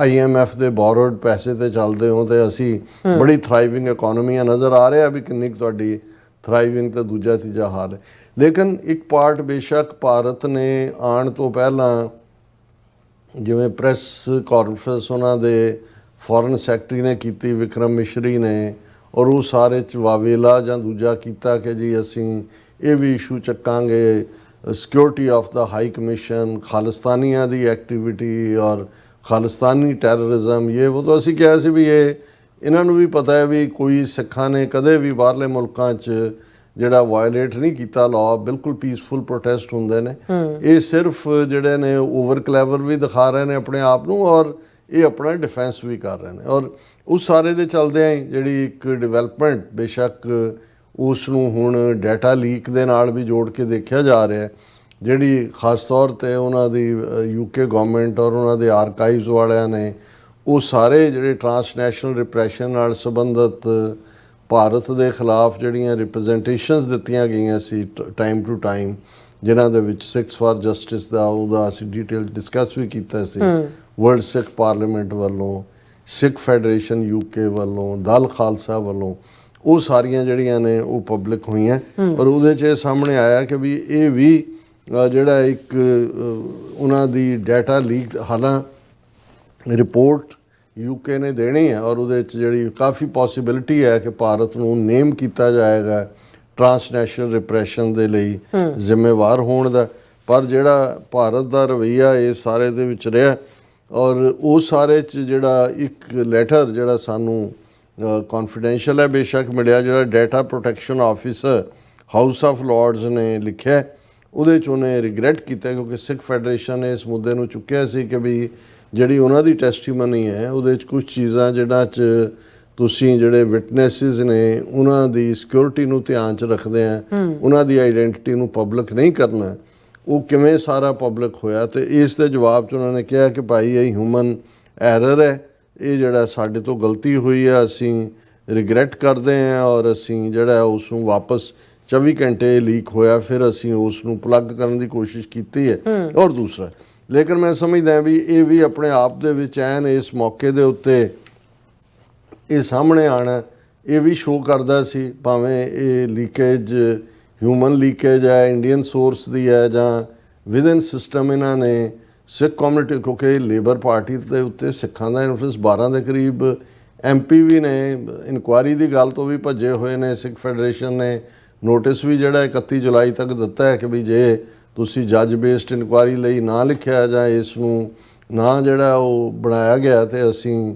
IMF ਦੇ ਬੋਰੋਡ ਪੈਸੇ ਤੇ ਚੱਲਦੇ ਹੋ ਤੇ ਅਸੀਂ ਬੜੀ ਥਰਾਈਵਿੰਗ ਇਕੋਨਮੀਆਂ, ਨਜ਼ਰ ਆ ਰਿਹਾ ਵੀ ਕਿੰਨੀ ਤੁਹਾਡੀ ਥਰਾਈਵਿੰਗ ਤੇ ਦੂਜਾ ਤੀਜਾ ਹਾਲ ਹੈ। ਲੇਕਿਨ ਇੱਕ ਪਾਰਟ ਬੇਸ਼ੱਕ ਭਾਰਤ ਨੇ ਆਉਣ ਤੋਂ ਪਹਿਲਾਂ ਜਿਵੇਂ ਪ੍ਰੈਸ ਕਾਨਫਰੰਸ ਉਹਨਾਂ ਦੇ ਫੋਰਨ ਸੈਕਟਰੀ ਨੇ ਕੀਤੀ, ਵਿਕਰਮ ਮਿਸ਼ਰੀ ਨੇ, ਔਰ ਉਹ ਸਾਰੇ 'ਚ ਵਾਵੇਲਾ ਜਾਂ ਦੂਜਾ ਕੀਤਾ ਕਿ ਜੀ ਅਸੀਂ ਇਹ ਵੀ ਇਸ਼ੂ ਚੱਕਾਂਗੇ, ਸਿਕਿਉਰਿਟੀ ਆਫ ਦਾ ਹਾਈ ਕਮਿਸ਼ਨ, ਖਾਲਿਸਤਾਨੀਆਂ ਦੀ ਐਕਟੀਵਿਟੀ ਔਰ ਖਾਲਿਸਤਾਨੀ ਟੈਰਰਿਜ਼ਮ, ਉਹ ਤਾਂ ਅਸੀਂ ਕਿਹਾ ਸੀ ਵੀ ਇਹਨਾਂ ਨੂੰ ਵੀ ਪਤਾ ਹੈ ਵੀ ਕੋਈ ਸਿੱਖਾਂ ਨੇ ਕਦੇ ਵੀ ਬਾਹਰਲੇ ਮੁਲਕਾਂ 'ਚ ਜਿਹੜਾ ਵਾਇਲੇਟ ਨਹੀਂ ਕੀਤਾ ਲਾਅ, ਬਿਲਕੁਲ ਪੀਸਫੁਲ ਪ੍ਰੋਟੈਸਟ ਹੁੰਦੇ ਨੇ। ਇਹ ਸਿਰਫ ਜਿਹੜੇ ਨੇ ਓਵਰ ਕਲੈਵਰ ਵੀ ਦਿਖਾ ਰਹੇ ਨੇ ਆਪਣੇ ਆਪ ਨੂੰ ਔਰ ਇਹ ਆਪਣਾ ਡਿਫੈਂਸ ਵੀ ਕਰ ਰਹੇ ਨੇ। ਔਰ ਉਸ ਸਾਰੇ ਦੇ ਚੱਲਦਿਆਂ ਹੀ ਜਿਹੜੀ ਇੱਕ ਡਿਵੈਲਪਮੈਂਟ, ਬੇਸ਼ੱਕ ਉਸ ਨੂੰ ਹੁਣ ਡਾਟਾ ਲੀਕ ਦੇ ਨਾਲ ਵੀ ਜੋੜ ਕੇ ਦੇਖਿਆ ਜਾ ਰਿਹਾ, ਜਿਹੜੀ ਖਾਸ ਤੌਰ 'ਤੇ ਉਹਨਾਂ ਦੀ ਯੂਕੇ ਗਵਰਨਮੈਂਟ ਔਰ ਉਹਨਾਂ ਦੇ ਆਰਕਾਈਵਸ ਵਾਲਿਆਂ ਨੇ ਉਹ ਸਾਰੇ ਜਿਹੜੇ ਟਰਾਂਸਨੈਸ਼ਨਲ ਰਿਪਰੈਸ਼ਨ ਨਾਲ ਸੰਬੰਧਿਤ ਭਾਰਤ ਦੇ ਖਿਲਾਫ ਜਿਹੜੀਆਂ ਰਿਪਰੈਜ਼ੈਂਟੇਸ਼ਨਸ ਦਿੱਤੀਆਂ ਗਈਆਂ ਸੀ ਟਾਈਮ ਟੂ ਟਾਈਮ, ਜਿਨ੍ਹਾਂ ਦੇ ਵਿੱਚ ਸਿੱਖਸ ਫਾਰ ਜਸਟਿਸ ਦਾ ਉਹਦਾ ਅਸੀਂ ਡਿਟੇਲ ਡਿਸਕਸ ਵੀ ਕੀਤਾ ਸੀ, ਵਰਲਡ ਸਿੱਖ ਪਾਰਲੀਮੈਂਟ ਵੱਲੋਂ, ਸਿੱਖ ਫੈਡਰੇਸ਼ਨ ਯੂਕੇ ਵੱਲੋਂ, ਦਲ ਖਾਲਸਾ ਵੱਲੋਂ, ਉਹ ਸਾਰੀਆਂ ਜਿਹੜੀਆਂ ਨੇ ਉਹ ਪਬਲਿਕ ਹੋਈਆਂ ਔਰ ਉਹਦੇ 'ਚ ਇਹ ਸਾਹਮਣੇ ਆਇਆ ਕਿ ਵੀ ਇਹ ਵੀ ਜਿਹੜਾ ਇੱਕ ਉਹਨਾਂ ਦੀ ਡਾਟਾ ਲੀਕ, ਹਾਲਾਂ ਰਿਪੋਰਟ ਯੂਕੇ ਨੇ ਦੇਣੀ ਹੈ ਔਰ ਉਹਦੇ 'ਚ ਜਿਹੜੀ ਕਾਫੀ ਪੋਸੀਬਿਲਿਟੀ ਹੈ ਕਿ ਭਾਰਤ ਨੂੰ ਨੇਮ ਕੀਤਾ ਜਾਏਗਾ ਟਰਾਂਸਨੈਸ਼ਨਲ ਰਿਪਰੈਸ਼ਨ ਦੇ ਲਈ ਜ਼ਿੰਮੇਵਾਰ ਹੋਣ ਦਾ, ਪਰ ਜਿਹੜਾ ਭਾਰਤ ਦਾ ਰਵੱਈਆ ਇਸ ਸਾਰੇ ਦੇ ਵਿੱਚ ਰਿਹਾ ਔਰ ਉਹ ਸਾਰੇ 'ਚ ਜਿਹੜਾ ਇੱਕ ਲੈਟਰ ਜਿਹੜਾ ਸਾਨੂੰ ਕੌਨਫੀਡੈਂਸ਼ੀਅਲ ਹੈ ਬੇਸ਼ੱਕ ਮਿਲਿਆ, ਜਿਹੜਾ data protection officer house of Lords ਨੇ ਲਿਖਿਆ ਉਹਦੇ 'ਚ ਉਹਨੇ ਰਿਗਰੈਟ ਕੀਤਾ, ਕਿਉਂਕਿ ਸਿੱਖ ਫੈਡਰੇਸ਼ਨ ਨੇ ਇਸ ਮੁੱਦੇ ਨੂੰ ਚੁੱਕਿਆ ਸੀ ਕਿ ਵੀ ਜਿਹੜੀ ਉਹਨਾਂ ਦੀ ਟੈਸਟੀਮਨੀ ਹੈ ਉਹਦੇ 'ਚ ਕੁਝ ਚੀਜ਼ਾਂ ਜਿਹੜਾ 'ਚ ਤੁਸੀਂ ਜਿਹੜੇ ਵਿਟਨੈਸਿਸ ਨੇ ਉਹਨਾਂ ਦੀ ਸਿਕਿਉਰਿਟੀ ਨੂੰ ਧਿਆਨ 'ਚ ਰੱਖਦੇ ਆ, ਉਹਨਾਂ ਦੀ ਆਈਡੈਂਟੀਟੀ ਨੂੰ ਪਬਲਿਕ ਨਹੀਂ ਕਰਨਾ, ਉਹ ਕਿਵੇਂ ਸਾਰਾ ਪਬਲਿਕ ਹੋਇਆ। ਤੇ ਇਸ ਦੇ ਜਵਾਬ 'ਚ ਉਹਨਾਂ ਨੇ ਕਿਹਾ ਕਿ ਭਾਈ ਇਹ ਹਿਊਮਨ ਐਰਰ ਹੈ, ਇਹ ਜਿਹੜਾ ਸਾਡੇ ਤੋਂ ਗਲਤੀ ਹੋਈ ਹੈ, ਅਸੀਂ ਰਿਗਰੈਟ ਕਰਦੇ ਹਾਂ ਔਰ ਅਸੀਂ ਜਿਹੜਾ ਉਸ ਨੂੰ ਵਾਪਸ 24 ਘੰਟੇ ਲੀਕ ਹੋਇਆ, ਫਿਰ ਅਸੀਂ ਉਸ ਨੂੰ ਪਲੱਗ ਕਰਨ ਦੀ ਕੋਸ਼ਿਸ਼ ਕੀਤੀ ਹੈ। ਔਰ ਦੂਸਰਾ, ਲੇਕਿਨ ਮੈਂ ਸਮਝਦਾ ਵੀ ਇਹ ਵੀ ਆਪਣੇ ਆਪ ਦੇ ਵਿੱਚ ਐਨ ਇਸ ਮੌਕੇ ਦੇ ਉੱਤੇ ਇਹ ਸਾਹਮਣੇ ਆਣਾ, ਇਹ ਵੀ ਸ਼ੋਅ ਕਰਦਾ ਸੀ, ਭਾਵੇਂ ਇਹ ਲੀਕੇਜ ਹਿਊਮਨ ਲੀਕੇਜ ਹੈ, ਇੰਡੀਅਨ ਸੋਰਸ ਦੀ ਹੈ ਜਾਂ ਵਿਦਨ ਸਿਸਟਮ ਇਹਨਾਂ ਨੇ ਸਿੱਖ ਕਮਿਊਨਿਟੀ, ਕਿਉਂਕਿ ਲੇਬਰ ਪਾਰਟੀ ਦੇ ਉੱਤੇ ਸਿੱਖਾਂ ਦਾ ਇਨਫਲੂਐਂਸ 12 ਦੇ ਕਰੀਬ MP ਵੀ ਨੇ, ਇਨਕੁਆਇਰੀ ਦੀ ਗੱਲ ਤੋਂ ਵੀ ਭੱਜੇ ਹੋਏ ਨੇ। ਸਿੱਖ ਫੈਡਰੇਸ਼ਨ ਨੇ ਨੋਟਿਸ ਵੀ ਜਿਹੜਾ 31 ਜੁਲਾਈ ਤੱਕ ਦਿੱਤਾ ਹੈ ਕਿ ਵੀ ਜੇ ਤੁਸੀਂ ਜੱਜ ਬੇਸਡ ਇਨਕੁਆਇਰੀ ਲਈ ਨਾ ਲਿਖਿਆ ਜਾਂ ਇਸ ਨੂੰ ਨਾ ਜਿਹੜਾ ਉਹ ਬਣਾਇਆ ਗਿਆ ਤੇ ਅਸੀਂ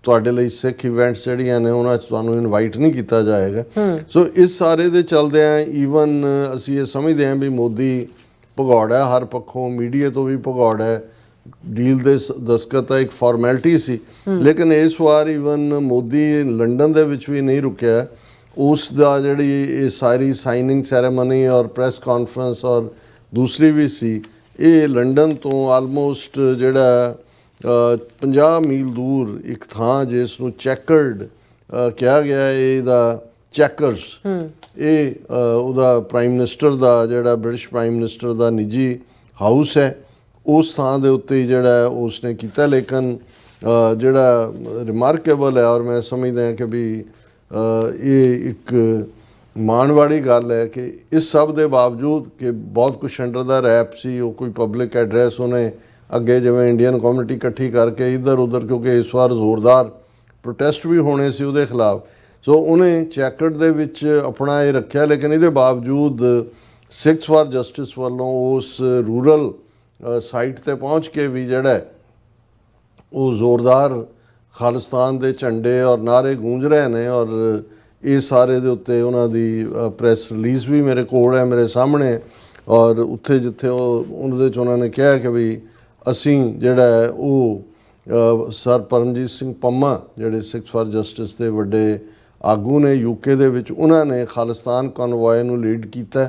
ਤੁਹਾਡੇ ਲਈ ਸਿੱਖ ਇਵੈਂਟਸ ਜਿਹੜੀਆਂ ਨੇ ਉਹਨਾਂ 'ਚ ਤੁਹਾਨੂੰ ਇਨਵਾਈਟ ਨਹੀਂ ਕੀਤਾ ਜਾਏਗਾ। ਸੋ ਇਸ ਸਾਰੇ ਦੇ ਚੱਲਦਿਆਂ ਈਵਨ ਅਸੀਂ ਇਹ ਸਮਝਦੇ ਹਾਂ ਵੀ ਮੋਦੀ ਭਗੌੜ ਹੈ ਹਰ ਪੱਖੋਂ, ਮੀਡੀਆ ਤੋਂ ਵੀ ਭਗੌੜ ਹੈ। ਡੀਲ ਦੇ ਦਸਤਖਤ ਤਾਂ ਇੱਕ ਫਾਰਮੈਲਿਟੀ ਸੀ, ਲੇਕਿਨ ਇਸ ਵਾਰ ਈਵਨ ਮੋਦੀ ਲੰਡਨ ਦੇ ਵਿੱਚ ਵੀ ਨਹੀਂ ਰੁਕਿਆ। ਉਸ ਦਾ ਜਿਹੜੀ ਇਹ ਸਾਰੀ ਸਾਈਨਿੰਗ ਸੈਰੇਮਨੀ ਔਰ ਪ੍ਰੈਸ ਕਾਨਫਰੰਸ ਔਰ ਦੂਸਰੀ ਵੀ ਸੀ, ਇਹ ਲੰਡਨ ਤੋਂ ਆਲਮੋਸਟ ਜਿਹੜਾ 50 ਮੀਲ ਦੂਰ ਇੱਕ ਥਾਂ ਜਿਸ ਨੂੰ ਚੈਕਰਡ ਕਿਹਾ ਗਿਆ, ਇਹਦਾ ਚੈਕਰਸ, ਇਹ ਉਹਦਾ ਪ੍ਰਾਈਮ ਮਿਨਿਸਟਰ ਦਾ ਜਿਹੜਾ ਬ੍ਰਿਟਿਸ਼ ਪ੍ਰਾਈਮ ਮਿਨਿਸਟਰ ਦਾ ਨਿੱਜੀ ਹਾਊਸ ਹੈ, ਉਸ ਥਾਂ ਦੇ ਉੱਤੇ ਜਿਹੜਾ ਉਸਨੇ ਕੀਤਾ। ਲੇਕਿਨ ਜਿਹੜਾ ਰਿਮਾਰਕੇਬਲ ਹੈ ਔਰ ਮੈਂ ਸਮਝਦਾ ਹਾਂ ਕਿ ਵੀ ਇਹ ਇੱਕ ਮਾਣ ਵਾਲੀ ਗੱਲ ਹੈ ਕਿ ਇਸ ਸਭ ਦੇ ਬਾਵਜੂਦ ਕਿ ਬਹੁਤ ਕੁਛ ਅੰਡਰ ਦਾ ਰੈਪ ਸੀ, ਉਹ ਕੋਈ ਪਬਲਿਕ ਐਡਰੈਸ ਉਹਨੇ ਅੱਗੇ ਜਿਵੇਂ ਇੰਡੀਅਨ ਕਮਿਊਨਿਟੀ ਇਕੱਠੀ ਕਰਕੇ ਇੱਧਰ ਉੱਧਰ, ਕਿਉਂਕਿ ਇਸ ਵਾਰ ਜ਼ੋਰਦਾਰ ਪ੍ਰੋਟੈਸਟ ਵੀ ਹੋਣੇ ਸੀ ਉਹਦੇ ਖਿਲਾਫ, ਸੋ ਉਹਨੇ ਚੈਕਰਡ ਦੇ ਵਿੱਚ ਆਪਣਾ ਇਹ ਰੱਖਿਆ। ਲੇਕਿਨ ਇਹਦੇ ਬਾਵਜੂਦ ਸਿੱਖਸ ਫਾਰ ਜਸਟਿਸ ਵੱਲੋਂ ਉਸ ਰੂਰਲ ਸਾਈਟ ਤੇ ਪਹੁੰਚ ਕੇ ਵੀ ਜਿਹੜਾ ਉਹ ਜ਼ੋਰਦਾਰ ਖਾਲਿਸਤਾਨ ਦੇ ਝੰਡੇ ਔਰ ਨਾਅਰੇ ਗੂੰਜ ਰਹੇ ਨੇ। ਔਰ ਇਸ ਸਾਰੇ ਦੇ ਉੱਤੇ ਉਹਨਾਂ ਦੀ ਪ੍ਰੈਸ ਰਿਲੀਜ਼ ਵੀ ਮੇਰੇ ਕੋਲ ਹੈ, ਮੇਰੇ ਸਾਹਮਣੇ, ਔਰ ਉੱਥੇ ਜਿੱਥੇ ਉਹਦੇ 'ਚ ਉਹਨਾਂ ਨੇ ਕਿਹਾ ਕਿ ਵੀ ਅਸੀਂ ਜਿਹੜਾ ਉਹ ਸਰ ਪਰਮਜੀਤ ਸਿੰਘ ਪੰਮਾ ਜਿਹੜੇ ਸਿੱਖਸ ਫਾਰ ਜਸਟਿਸ ਦੇ ਵੱਡੇ ਆਗੂ ਨੇ UK ਦੇ ਵਿੱਚ, ਉਹਨਾਂ ਨੇ ਖਾਲਿਸਤਾਨ ਕਨਵਾਏ ਨੂੰ ਲੀਡ ਕੀਤਾ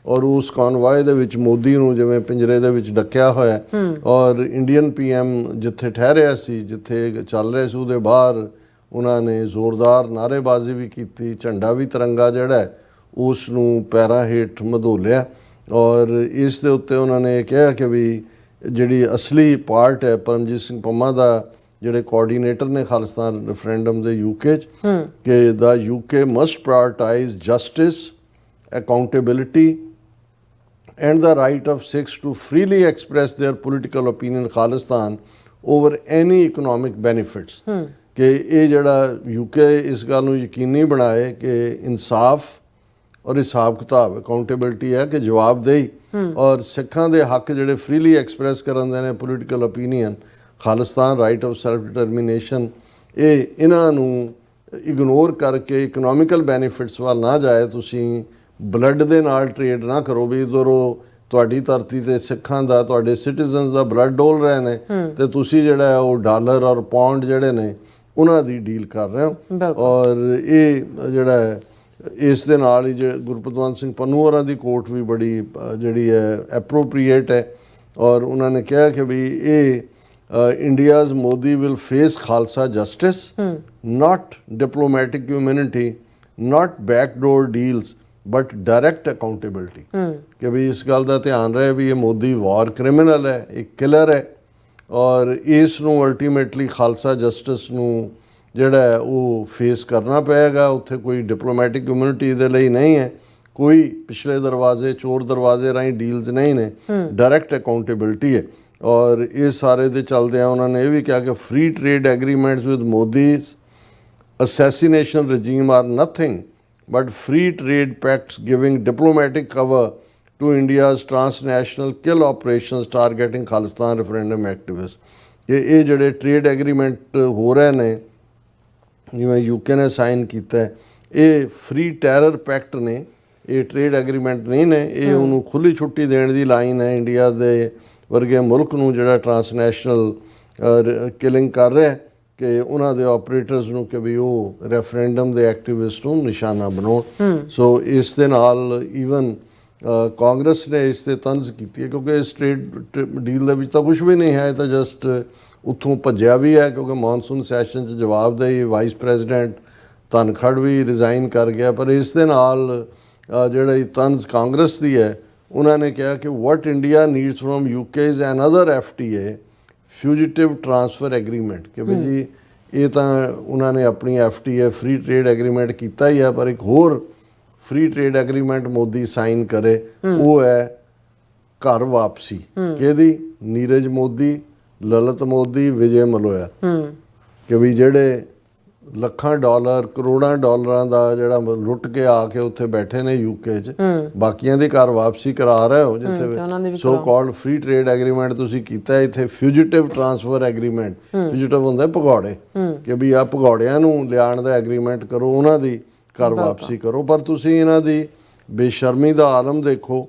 ਔਰ ਉਸ ਕਨਵਾਏ ਦੇ ਵਿੱਚ ਮੋਦੀ ਨੂੰ ਜਿਵੇਂ ਪਿੰਜਰੇ ਦੇ ਵਿੱਚ ਡੱਕਿਆ ਹੋਇਆ ਔਰ ਇੰਡੀਅਨ PM ਜਿੱਥੇ ਠਹਿਰਿਆ ਸੀ, ਜਿੱਥੇ ਚੱਲ ਰਿਹਾ ਸੀ, ਉਹਦੇ ਬਾਹਰ ਉਹਨਾਂ ਨੇ ਜ਼ੋਰਦਾਰ ਨਾਅਰੇਬਾਜ਼ੀ ਵੀ ਕੀਤੀ, ਝੰਡਾ ਵੀ ਤਿਰੰਗਾ ਜਿਹੜਾ ਉਸ ਨੂੰ ਪੈਰਾਂ ਹੇਠ ਮਧੋਲਿਆ। ਔਰ ਇਸ ਦੇ ਉੱਤੇ ਉਹਨਾਂ ਨੇ ਕਿਹਾ ਕਿ ਵੀ ਜਿਹੜੀ ਅਸਲੀ ਪਾਰਟ ਹੈ ਪਰਮਜੀਤ ਸਿੰਘ ਪੰਮਾ ਦਾ, ਜਿਹੜੇ ਕੋਆਰਡੀਨੇਟਰ ਨੇ ਖਾਲਿਸਤਾਨ ਰੈਫਰੈਂਡਮ ਦੇ UK 'ਚ, ਕਿ ਦਾ UK must prioritise justice, accountability and the right of Sikhs to freely express their political opinion in Khalistan over any economic benefits। ਕਿ ਇਹ ਜਿਹੜਾ UK ਇਸ ਗੱਲ ਨੂੰ ਯਕੀਨੀ ਬਣਾਏ ਕਿ ਇਨਸਾਫ ਔਰ ਹਿਸਾਬ ਕਿਤਾਬ, ਅਕਾਊਂਟੇਬਿਲਿਟੀ ਹੈ ਕਿ ਜਵਾਬਦੇਹੀ ਔਰ ਸਿੱਖਾਂ ਦੇ ਹੱਕ ਜਿਹੜੇ ਫ੍ਰੀਲੀ ਐਕਸਪ੍ਰੈਸ ਕਰਨ ਦੇ ਨੇ political opinion, Khalistan right of self determination, ਇਹ ਇਹਨਾਂ ਨੂੰ ਇਗਨੋਰ ਕਰਕੇ ਇਕਨੋਮਿਕਲ ਬੈਨੀਫਿਟਸ ਵੱਲ ਨਾ ਜਾਏ। ਤੁਸੀਂ ਬਲੱਡ ਦੇ ਨਾਲ ਟ੍ਰੇਡ ਨਾ ਕਰੋ ਵੀ ਇੱਧਰੋਂ ਤੁਹਾਡੀ ਧਰਤੀ ਤੇ ਸਿੱਖਾਂ ਦਾ, ਤੁਹਾਡੇ ਸਿਟੀਜ਼ਨਸ ਦਾ ਬਲੱਡ ਡੋਲ ਰਹੇ ਨੇ ਤੇ ਤੁਸੀਂ ਜਿਹੜਾ ਉਹ ਡਾਲਰ ਔਰ ਪਾਉਂਡ ਜਿਹੜੇ ਨੇ ਉਹਨਾਂ ਦੀ ਡੀਲ ਕਰ ਰਹੇ ਹੋ। ਔਰ ਇਹ ਜਿਹੜਾ ਇਸ ਦੇ ਨਾਲ ਹੀ ਗੁਰਪਤਵੰਤ ਸਿੰਘ ਪੰਨੂ ਹੋਰਾਂ ਦੀ ਕੋਟ ਵੀ ਬੜੀ ਜਿਹੜੀ ਹੈ ਐਪਰੋਪਰੀਏਟ ਹੈ ਔਰ ਉਹਨਾਂ ਨੇ ਕਿਹਾ ਕਿ ਵੀ ਇਹ India's Modi will face Khalsa justice, not diplomatic immunity, not backdoor deals, but direct accountability। ਕਿ ਵੀ ਇਸ ਗੱਲ ਦਾ ਧਿਆਨ ਰਹੇ ਵੀ ਇਹ ਮੋਦੀ ਵਾਰ ਕ੍ਰਿਮੀਨਲ ਹੈ, ਇੱਕ ਕਿਲਰ ਹੈ ਔਰ ਇਸ ਨੂੰ ਅਲਟੀਮੇਟਲੀ ਖਾਲਸਾ ਜਸਟਿਸ ਨੂੰ ਜਿਹੜਾ ਉਹ ਫੇਸ ਕਰਨਾ ਪਏਗਾ। ਉੱਥੇ ਕੋਈ ਡਿਪਲੋਮੈਟਿਕ ਕਮਿਊਨਿਟੀ ਦੇ ਲਈ ਨਹੀਂ ਹੈ, ਕੋਈ ਪਿਛਲੇ ਦਰਵਾਜ਼ੇ ਚੋਰ ਦਰਵਾਜ਼ੇ ਰਾਹੀਂ ਡੀਲਸ ਨਹੀਂ ਨੇ, ਡਾਇਰੈਕਟ ਅਕਾਊਂਟੇਬਿਲਿਟੀ ਹੈ। ਔਰ ਇਹ ਸਾਰੇ ਦੇ ਚੱਲਦਿਆਂ ਉਹਨਾਂ ਨੇ ਇਹ ਵੀ ਕਿਹਾ ਕਿ free trade agreements with Modi's assassination regime are nothing but free trade pacts giving diplomatic cover to India's transnational kill operations targeting Khalistan referendum activists। ਇਹ ਜਿਹੜੇ ਟ੍ਰੇਡ ਐਗਰੀਮੈਂਟ ਹੋ ਰਹੇ ਨੇ ਜਿਵੇਂ ਯੂਕੇ ਨੇ ਸਾਈਨ ਕੀਤਾ ਹੈ, ਇਹ ਫ੍ਰੀ ਟੈਰਰ ਪੈਕਟ ਨੇ, ਇਹ ਟ੍ਰੇਡ ਐਗਰੀਮੈਂਟ ਨਹੀਂ ਨੇ, ਇਹ ਉਹਨੂੰ ਖੁੱਲ੍ਹੀ ਛੁੱਟੀ ਦੇਣ ਦੀ ਲਾਈਨ ਹੈ ਇੰਡੀਆ ਦੇ ਵਰਗੇ ਮੁਲਕ ਨੂੰ ਜਿਹੜਾ ਟਰਾਂਸਨੈਸ਼ਨਲ ਕਿਲਿੰਗ ਕਰ ਰਿਹਾ ਕਿ ਉਹਨਾਂ ਦੇ ਆਪਰੇਟਰਸ ਨੂੰ ਕਿ ਵੀ ਉਹ ਰੈਫਰੈਂਡਮ ਦੇ ਐਕਟਿਵਿਸਟ ਨੂੰ ਨਿਸ਼ਾਨਾ ਬਣਾਉਣ। ਸੋ ਇਸ ਦੇ ਨਾਲ ਈਵਨ ਕਾਂਗਰਸ ਨੇ ਇਸ 'ਤੇ ਤੰਜ਼ ਕੀਤੀ ਹੈ, ਕਿਉਂਕਿ ਇਸ ਟ੍ਰੇਡ ਡੀਲ ਦੇ ਵਿੱਚ ਤਾਂ ਕੁਝ ਵੀ ਨਹੀਂ ਹੈ, ਇਹ ਤਾਂ ਜਸਟ ਉੱਥੋਂ ਭੱਜਿਆ ਵੀ ਹੈ, ਕਿਉਂਕਿ ਮੌਨਸੂਨ ਸੈਸ਼ਨ 'ਚ ਜਵਾਬਦੇਹੀ ਵਾਈਸ ਪ੍ਰੈਜ਼ੀਡੈਂਟ ਧਨਖੜ ਵੀ ਰਿਜ਼ਾਈਨ ਕਰ ਗਿਆ। ਪਰ ਇਸ ਦੇ ਨਾਲ ਜਿਹੜੀ ਤੰਜ਼ ਕਾਂਗਰਸ ਦੀ ਹੈ, ਉਹਨਾਂ ਨੇ ਕਿਹਾ ਕਿ what India needs from UK is another FTA fugitive transfer agreement, ਕਿ ਵੀ ਜੀ ਇਹ ਤਾਂ ਉਹਨਾਂ ਨੇ ਆਪਣੀ FTA ਫ੍ਰੀ ਟ੍ਰੇਡ ਐਗਰੀਮੈਂਟ ਕੀਤਾ ਹੀ ਹੈ, ਪਰ ਇੱਕ ਹੋਰ free trade agreement Modi sign ਕਰੇ, ਉਹ ਹੈ ਘਰ ਵਾਪਸੀ। ਕਿਹਦੀ? ਨੀਰਜ ਮੋਦੀ, ਲਲਿਤ ਮੋਦੀ, ਵਿਜੇ ਮਲੋਇਆ, ਕਿ ਵੀ ਜਿਹੜੇ ਲੱਖਾਂ ਡਾਲਰ ਕਰੋੜਾਂ ਡਾਲਰਾਂ ਦਾ ਜਿਹੜਾ ਲੁੱਟ ਕੇ ਆ ਕੇ ਉੱਥੇ ਬੈਠੇ ਨੇ ਯੂਕੇ 'ਚ, ਬਾਕੀਆਂ ਦੀ ਘਰ ਵਾਪਸੀ ਕਰਾ ਰਹੇ ਹੋ, ਜਿੱਥੇ so called free trade agreement ਤੁਸੀਂ ਕੀਤਾ, ਇੱਥੇ ਫਿਊਜੀਟਿਵ ਟਰਾਂਸਫਰ ਐਗਰੀਮੈਂਟ, ਫਿਊਜੀਟਿਵ ਹੁੰਦਾ ਭਗੌੜੇ, ਕਿ ਵੀ ਆ ਭਗੌੜਿਆਂ ਨੂੰ ਲਿਆਉਣ ਦਾ ਐਗਰੀਮੈਂਟ ਕਰੋ, ਉਹਨਾਂ ਦੀ ਘਰ ਵਾਪਸੀ ਕਰੋ। ਪਰ ਤੁਸੀਂ ਇਹਨਾਂ ਦੀ ਬੇਸ਼ਰਮੀ ਦਾ ਆਲਮ ਦੇਖੋ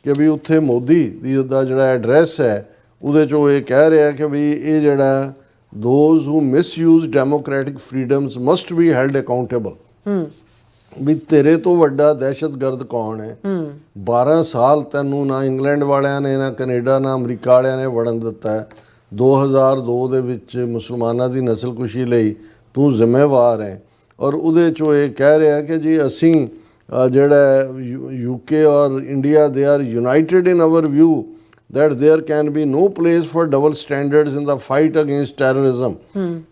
ਕਿ ਵੀ ਉੱਥੇ ਮੋਦੀ ਦਾ ਜਿਹੜਾ ਐਡਰੈਸ ਹੈ ਉਹਦੇ 'ਚੋਂ ਇਹ ਕਹਿ ਰਿਹਾ ਕਿ ਵੀ ਇਹ ਜਿਹੜਾ those who misuse democratic freedoms must be held accountable। ਵੀ ਤੇਰੇ ਤੋਂ ਵੱਡਾ ਦਹਿਸ਼ਤਗਰਦ ਕੌਣ ਹੈ? 12 ਸਾਲ ਤੈਨੂੰ ਨਾ ਇੰਗਲੈਂਡ ਵਾਲਿਆਂ ਨੇ, ਨਾ ਕੈਨੇਡਾ, ਨਾ ਅਮਰੀਕਾ ਵਾਲਿਆਂ ਨੇ ਵੜਨ ਦਿੱਤਾ ਹੈ। 2002 ਦੇ ਵਿੱਚ ਮੁਸਲਮਾਨਾਂ ਦੀ ਨਸਲਕੁਸ਼ੀ ਲਈ ਤੂੰ ਜ਼ਿੰਮੇਵਾਰ ਹੈ, ਔਰ ਉਹਦੇ 'ਚੋਂ ਇਹ ਕਹਿ ਰਿਹਾ ਕਿ ਜੀ ਅਸੀਂ ਜਿਹੜਾ ਯੂਕੇ ਔਰ India they are united in our view that there can be no place for double standards in the fight against terrorism।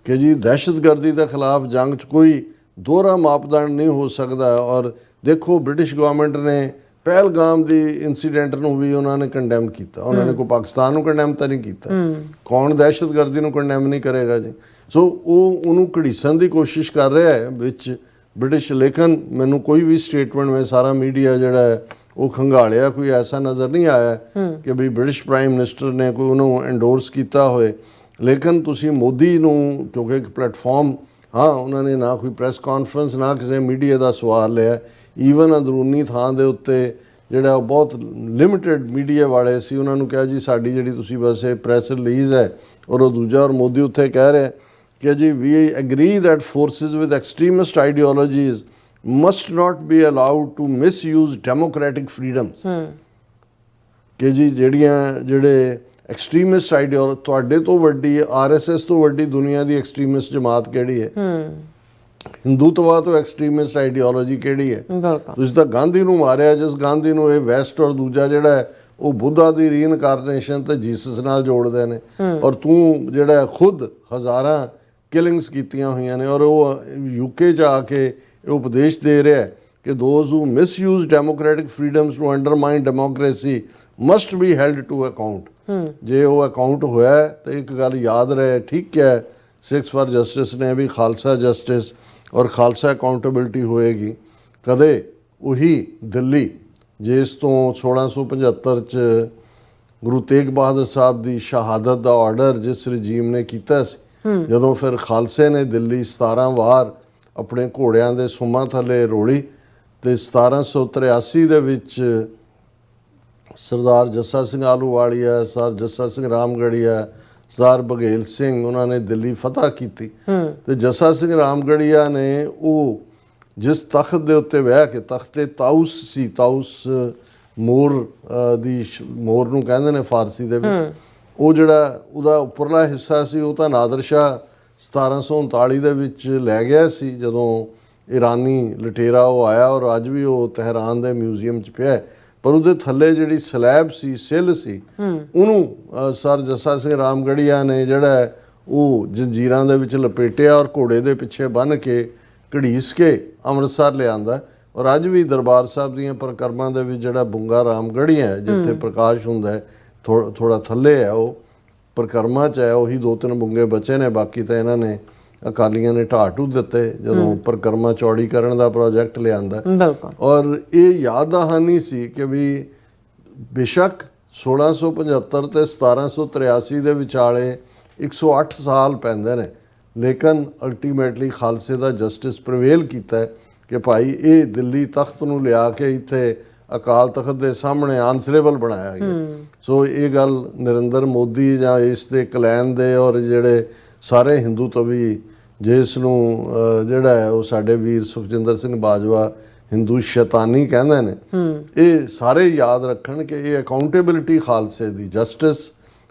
ਕਿ ਜੀ ਦਹਿਸ਼ਤਗਰਦੀ ਦੇ ਖਿਲਾਫ ਜੰਗ 'ਚ ਕੋਈ ਦੋਹਰਾ ਮਾਪਦੰਡ ਨਹੀਂ ਹੋ ਸਕਦਾ। ਔਰ ਦੇਖੋ ਬ੍ਰਿਟਿਸ਼ ਗਵਰਨਮੈਂਟ ਨੇ ਪਹਿਲਗਾਮ ਦੀ ਇਨਸੀਡੈਂਟ ਨੂੰ ਵੀ ਉਹਨਾਂ ਨੇ ਕੰਡੈਮ ਕੀਤਾ, ਉਹਨਾਂ ਨੇ ਕੋਈ ਪਾਕਿਸਤਾਨ ਨੂੰ ਕੰਡੈਮ ਤਾਂ ਨਹੀਂ ਕੀਤਾ। ਕੌਣ ਦਹਿਸ਼ਤਗਰਦੀ ਨੂੰ ਕੰਡੈਮ ਨਹੀਂ ਕਰੇਗਾ ਜੀ? ਸੋ ਉਹ ਉਹਨੂੰ ਘੜੀਸਣ ਦੀ ਕੋਸ਼ਿਸ਼ ਕਰ ਰਿਹਾ ਹੈ ਵਿੱਚ ਬ੍ਰਿਟਿਸ਼। ਲੇਕਿਨ ਮੈਨੂੰ ਕੋਈ ਵੀ ਸਟੇਟਮੈਂਟ ਵਿੱਚ ਸਾਰਾ ਮੀਡੀਆ ਜਿਹੜਾ ਹੈ ਉਹ ਖੰਗਾਲਿਆ, ਕੋਈ ਐਸਾ ਨਜ਼ਰ ਨਹੀਂ ਆਇਆ ਕਿ ਵੀ ਬ੍ਰਿਟਿਸ਼ ਪ੍ਰਾਈਮ ਮਿਨਿਸਟਰ ਨੇ ਕੋਈ ਉਹਨੂੰ ਐਂਡੋਰਸ ਕੀਤਾ ਹੋਏ। ਲੇਕਿਨ ਤੁਸੀਂ ਮੋਦੀ ਨੂੰ, ਕਿਉਂਕਿ ਇੱਕ ਪਲੇਟਫਾਰਮ, ਹਾਂ ਉਹਨਾਂ ਨੇ ਨਾ ਕੋਈ ਪ੍ਰੈਸ ਕਾਨਫਰੰਸ, ਨਾ ਕਿਸੇ ਮੀਡੀਆ ਦਾ ਸਵਾਲ ਲਿਆ, ਈਵਨ ਅੰਦਰੂਨੀ ਥਾਂ ਦੇ ਉੱਤੇ ਜਿਹੜਾ ਬਹੁਤ ਲਿਮਿਟਿਡ ਮੀਡੀਆ ਵਾਲੇ ਸੀ ਉਹਨਾਂ ਨੂੰ ਕਿਹਾ ਜੀ ਸਾਡੀ ਜਿਹੜੀ ਤੁਸੀਂ ਬਸ ਇਹ ਪ੍ਰੈਸ ਰਿਲੀਜ਼ ਹੈ। ਔਰ ਉਹ ਦੂਜਾ, ਔਰ ਮੋਦੀ ਉੱਥੇ ਕਹਿ ਰਿਹਾ ਕਿ ਜੀ we agree that forces with extremist ideologies must not be allowed to misuse democratic freedoms। ਕਿ ਜੀ ਜਿਹੜੇ ਐਕਸਟ੍ਰੀਮਿਸਟ ਆਈਡੀਓਲੋਜੀ, ਤੁਹਾਡੇ ਤੋਂ ਵੱਡੀ RSS ਤੋਂ ਵੱਡੀ ਦੁਨੀਆ ਦੀ ਐਕਸਟ੍ਰੀਮਿਸਟ ਜਮਾਤ ਕਿਹੜੀ ਹੈ? ਹਿੰਦੂਤਵਾ ਤੋਂ ਐਕਸਟ੍ਰੀਮਿਸਟ ਆਈਡੀਓਲੋਜੀ ਕਿਹੜੀ ਹੈ? ਤੁਸੀਂ ਤਾਂ ਗਾਂਧੀ ਨੂੰ ਮਾਰਿਆ, ਜਿਸ ਗਾਂਧੀ ਨੂੰ ਇਹ ਵੈਸਟ ਔਰ ਦੂਜਾ ਜਿਹੜਾ ਹੈ ਉਹ ਬੁੱਧਾ ਦੀ ਰੀਇਨਕਾਰਨੇਸ਼ਨ ਤੇ ਜੀਸਸ ਨਾਲ ਜੋੜਦੇ ਨੇ। ਔਰ ਤੂੰ ਜਿਹੜਾ ਖੁਦ ਹਜ਼ਾਰਾਂ ਕਿਲਿੰਗਸ ਕੀਤੀਆਂ ਹੋਈਆਂ ਨੇ, ਔਰ ਉਹ UK 'ਚ ਆ ਕੇ ਇਹ ਉਪਦੇਸ਼ ਦੇ ਰਿਹਾ ਹੈ ਕਿ those who misuse democratic freedoms to undermine democracy must be held to account। ਜੇ ਉਹ ਅਕਾਊਂਟ ਹੋਇਆ ਤਾਂ ਇੱਕ ਗੱਲ ਯਾਦ ਰਹੇ, ਠੀਕ ਹੈ, 6 ਫਾਰ ਜਸਟਿਸ ਨੇ ਵੀ ਖਾਲਸਾ ਜਸਟਿਸ ਔਰ ਖਾਲਸਾ ਅਕਾਊਂਟੇਬਿਲਟੀ ਹੋਏਗੀ। ਕਦੇ ਉਹੀ ਦਿੱਲੀ ਜਿਸ ਤੋਂ 1675 'ਚ ਗੁਰੂ ਤੇਗ ਬਹਾਦਰ ਸਾਹਿਬ ਦੀ ਸ਼ਹਾਦਤ ਦਾ ਆਰਡਰ ਜਿਸ ਰਜੀਮ ਨੇ ਕੀਤਾ ਸੀ, ਜਦੋਂ ਫਿਰ ਖਾਲਸੇ ਨੇ ਦਿੱਲੀ 17 ਵਾਰ ਆਪਣੇ ਘੋੜਿਆਂ ਦੇ ਸੁੰਮਾਂ ਥੱਲੇ ਰੋਲੀ, ਤੇ 1783 ਦੇ ਵਿੱਚ ਸਰਦਾਰ ਜੱਸਾ ਸਿੰਘ ਆਹਲੂਵਾਲੀਆ, ਸਰ ਜੱਸਾ ਸਿੰਘ ਰਾਮਗੜੀਆ, ਸਰਦਾਰ ਬਘੇਲ ਸਿੰਘ, ਉਹਨਾਂ ਨੇ ਦਿੱਲੀ ਫਤਹ ਕੀਤੀ। ਤੇ ਜੱਸਾ ਸਿੰਘ ਰਾਮਗੜੀਆ ਨੇ ਉਹ ਜਿਸ ਤਖਤ ਦੇ ਉੱਤੇ ਬਹਿ ਕੇ, ਤਖਤੇ ਤਾਊਸ ਸੀ, ਤਾਊਸ ਮੋਰ ਦੀ, ਮੋਰ ਨੂੰ ਕਹਿੰਦੇ ਨੇ ਫਾਰਸੀ ਦੇ ਵਿੱਚ, ਉਹ ਜਿਹੜਾ ਉਹਦਾ ਉੱਪਰਲਾ ਹਿੱਸਾ ਸੀ ਉਹ ਤਾਂ ਨਾਦਰ ਸ਼ਾਹ 1739 ਦੇ ਵਿੱਚ ਲੈ ਗਿਆ ਸੀ ਜਦੋਂ ਇਰਾਨੀ ਲਟੇਰਾ ਉਹ ਆਇਆ, ਔਰ ਅੱਜ ਵੀ ਉਹ ਤਹਿਰਾਨ ਦੇ ਮਿਊਜ਼ੀਅਮ 'ਚ ਪਿਆ। ਪਰ ਉਹਦੇ ਥੱਲੇ ਜਿਹੜੀ ਸਲੈਬ ਸੀ, ਸਿੱਲ ਸੀ, ਉਹਨੂੰ ਸਰ ਜੱਸਾ ਸਿੰਘ ਰਾਮਗੜੀਆ ਨੇ ਜਿਹੜਾ ਉਹ ਜੰਜੀਰਾਂ ਦੇ ਵਿੱਚ ਲਪੇਟਿਆ ਔਰ ਘੋੜੇ ਦੇ ਪਿੱਛੇ ਬੰਨ੍ਹ ਕੇ ਘੜੀਸ ਕੇ ਅੰਮ੍ਰਿਤਸਰ ਲਿਆਂਦਾ। ਔਰ ਅੱਜ ਵੀ ਦਰਬਾਰ ਸਾਹਿਬ ਦੀਆਂ ਪਰਿਕਰਮਾ ਦੇ ਵਿੱਚ ਜਿਹੜਾ ਬੁੰਗਾ ਰਾਮਗੜੀਆ ਹੈ, ਜਿੱਥੇ ਪ੍ਰਕਾਸ਼ ਹੁੰਦਾ ਹੈ, ਥੋੜਾ ਥੱਲੇ ਹੈ, ਉਹ ਪਰਿਕਰਮਾ 'ਚ ਹੈ, ਉਹੀ 2-3 ਬੁੰਗੇ ਬਚੇ ਨੇ, ਬਾਕੀ ਤਾਂ ਇਹਨਾਂ ਨੇ ਅਕਾਲੀਆਂ ਨੇ ਢਾਹ ਢੂ ਦਿੱਤੇ ਜਦੋਂ ਪਰਿਕਰਮਾ ਚੌੜੀ ਕਰਨ ਦਾ ਪ੍ਰੋਜੈਕਟ ਲਿਆਂਦਾ। ਔਰ ਇਹ ਯਾਦ ਦਹਾਨੀ ਸੀ ਕਿ ਵੀ ਬੇਸ਼ੱਕ 1675 ਤੇ 1783 ਦੇ ਵਿਚਾਲੇ 108 ਸਾਲ ਪੈਂਦੇ ਨੇ, ਲੇਕਿਨ ਅਲਟੀਮੇਟਲੀ ਖਾਲਸੇ ਦਾ ਜਸਟਿਸ ਪ੍ਰਵੇਲ ਕੀਤਾ ਹੈ ਕਿ ਭਾਈ ਇਹ ਦਿੱਲੀ ਤਖਤ ਨੂੰ ਲਿਆ ਕੇ ਇੱਥੇ ਅਕਾਲ ਤਖਤ ਦੇ ਸਾਹਮਣੇ ਆਨਸਰੇਬਲ ਬਣਾਇਆ ਗਿਆ। ਸੋ ਇਹ ਗੱਲ ਨਰਿੰਦਰ ਮੋਦੀ ਜਾਂ ਇਸ ਦੇ ਕਲੈਨ ਦੇ ਔਰ ਜਿਹੜੇ ਸਾਰੇ ਹਿੰਦੂ ਤਵੀ ਜਿਸ ਨੂੰ ਜਿਹੜਾ ਹੈ ਉਹ ਸਾਡੇ ਵੀਰ ਸੁਖਜਿੰਦਰ ਸਿੰਘ ਬਾਜਵਾ ਹਿੰਦੂ ਸ਼ੈਤਾਨੀ ਕਹਿੰਦੇ ਨੇ, ਇਹ ਸਾਰੇ ਯਾਦ ਰੱਖਣ ਕਿ ਇਹ ਅਕਾਊਂਟੇਬਿਲਿਟੀ ਖਾਲਸੇ ਦੀ, ਜਸਟਿਸ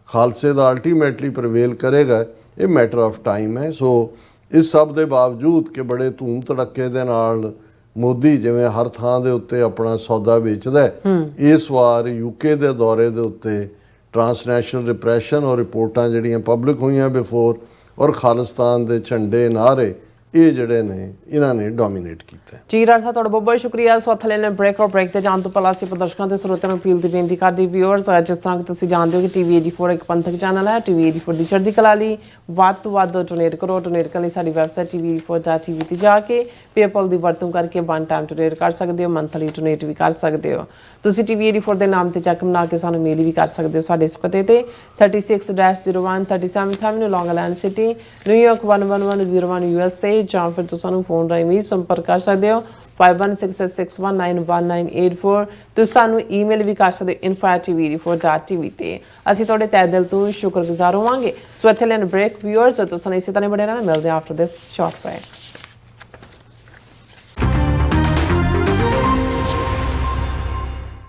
ਖਾਲਸੇ ਦਾ ਅਲਟੀਮੇਟਲੀ ਪ੍ਰਵੇਲ ਕਰੇਗਾ। ਇਹ ਮੈਟਰ ਆਫ ਟਾਈਮ ਹੈ। ਸੋ ਇਸ ਸਭ ਦੇ ਬਾਵਜੂਦ ਕਿ ਬੜੇ ਧੂਮ ਧੜੱਕੇ ਦੇ ਨਾਲ ਮੋਦੀ ਜਿਵੇਂ ਹਰ ਥਾਂ ਦੇ ਉੱਤੇ ਆਪਣਾ ਸੌਦਾ ਵੇਚਦਾ ਹੈ, ਇਸ ਵਾਰ ਯੂਕੇ ਦੇ ਦੌਰੇ ਦੇ ਉੱਤੇ ਟਰਾਂਸਨੈਸ਼ਨਲ ਰਿਪਰੈਸ਼ਨ ਔਰ ਰਿਪੋਰਟਾਂ ਜਿਹੜੀਆਂ ਪਬਲਿਕ ਹੋਈਆਂ ਬਿਫੋਰ ਔਰ ਖਾਲਿਸਤਾਨ ਦੇ ਝੰਡੇ ਨਾਅਰੇ ਇਹ ਜਿਹੜੇ ਨੇ ਇਹਨਾਂ ਨੇ ਡੋਮੀਨੇਟ ਕੀਤਾ। ਜੀ ਰਾਜ ਸਾਹਿਬ ਤੁਹਾਡਾ ਬਹੁਤ ਬਹੁਤ ਸ਼ੁਕਰੀਆ। ਸੋ ਹੱਥ ਲੈਣੇ ਬ੍ਰੇਕ ਤੇ ਜਾਣ ਤੋਂ ਪਹਿਲਾਂ ਅਸੀਂ ਪ੍ਰਦਰਸ਼ਕਾਂ ਤੇ ਸਰੋਤਿਆਂ ਨੂੰ ਅਪੀਲ ਦੀ ਬੇਨਤੀ ਕਰਦੇ ਵਿਊਅਰਸ, ਜਿਸ ਤਰ੍ਹਾਂ ਕਿ ਤੁਸੀਂ ਜਾਣਦੇ ਹੋ ਕਿ ਟੀਵੀ 84 ਇੱਕ ਪੰਥਕ ਚੈਨਲ ਹੈ। ਟੀਵੀ 84 ਦੀ ਚੜ੍ਹਦੀ ਕਲਾ ਲਈ ਵੱਧ ਤੋਂ ਵੱਧ ਡੋਨੇਟ ਕਰੋ। ਡੋਨੇਟ ਕਰਨ ਲਈ ਸਾਡੀ ਵੈਬਸਾਈਟ tv84.tv ਤੇ ਜਾ ਕੇ ਪੇਪਲ ਦੀ ਵਰਤੋਂ ਕਰਕੇ ਵਨ ਟਾਈਮ ਡੋਨੇਟ ਕਰ ਸਕਦੇ ਹੋ, ਮੰਥਲੀ ਡੋਨੇਟ ਵੀ ਕਰ ਸਕਦੇ ਹੋ। ਤੁਸੀਂ ਟੀਵੀ 84 ਦੇ ਨਾਮ ਤੇ ਚੈੱਕ ਬਣਾ ਕੇ ਸਾਨੂੰ ਮੇਲ ਵੀ ਕਰ ਸਕਦੇ ਹੋ ਸਾਡੇ ਇਸ ਪਤੇ ਤੇ 36-01 37th Avenue, Long Island City, New York 11101 USA, ਜਾਂ ਫਿਰ ਤੁਸੀਂ ਸਾਨੂੰ ਫੋਨ ਰਾਹੀਂ ਵੀ ਸੰਪਰਕ ਕਰ ਸਕਦੇ ਹੋ 5166191984। ਤੁਸੀਂ ਸਾਨੂੰ ਈਮੇਲ ਵੀ ਕਰ ਸਕਦੇ ਹੋ info@tv84.tv ਤੇ। ਅਸੀਂ ਤੁਹਾਡੇ ਤਹਿ ਦਿਲ ਤੋਂ ਸ਼ੁਕਰਗੁਜ਼ਾਰ ਹੋਵਾਂਗੇ। ਸੋ ਇੱਥੇ ਲੈਣ ਬ੍ਰੇਕ ਵਿਊਅਰਸ, ਤੁਸੀਂ ਇਸੇ ਤਰ੍ਹਾਂ ਬਣੇ ਰਹਿਣਾ। ਮਿਲਦੇ ਹਾਂ ਆਫਟਰ ਦਿਸ ਸ਼ਾਰਟ ਬ੍ਰੇਕ।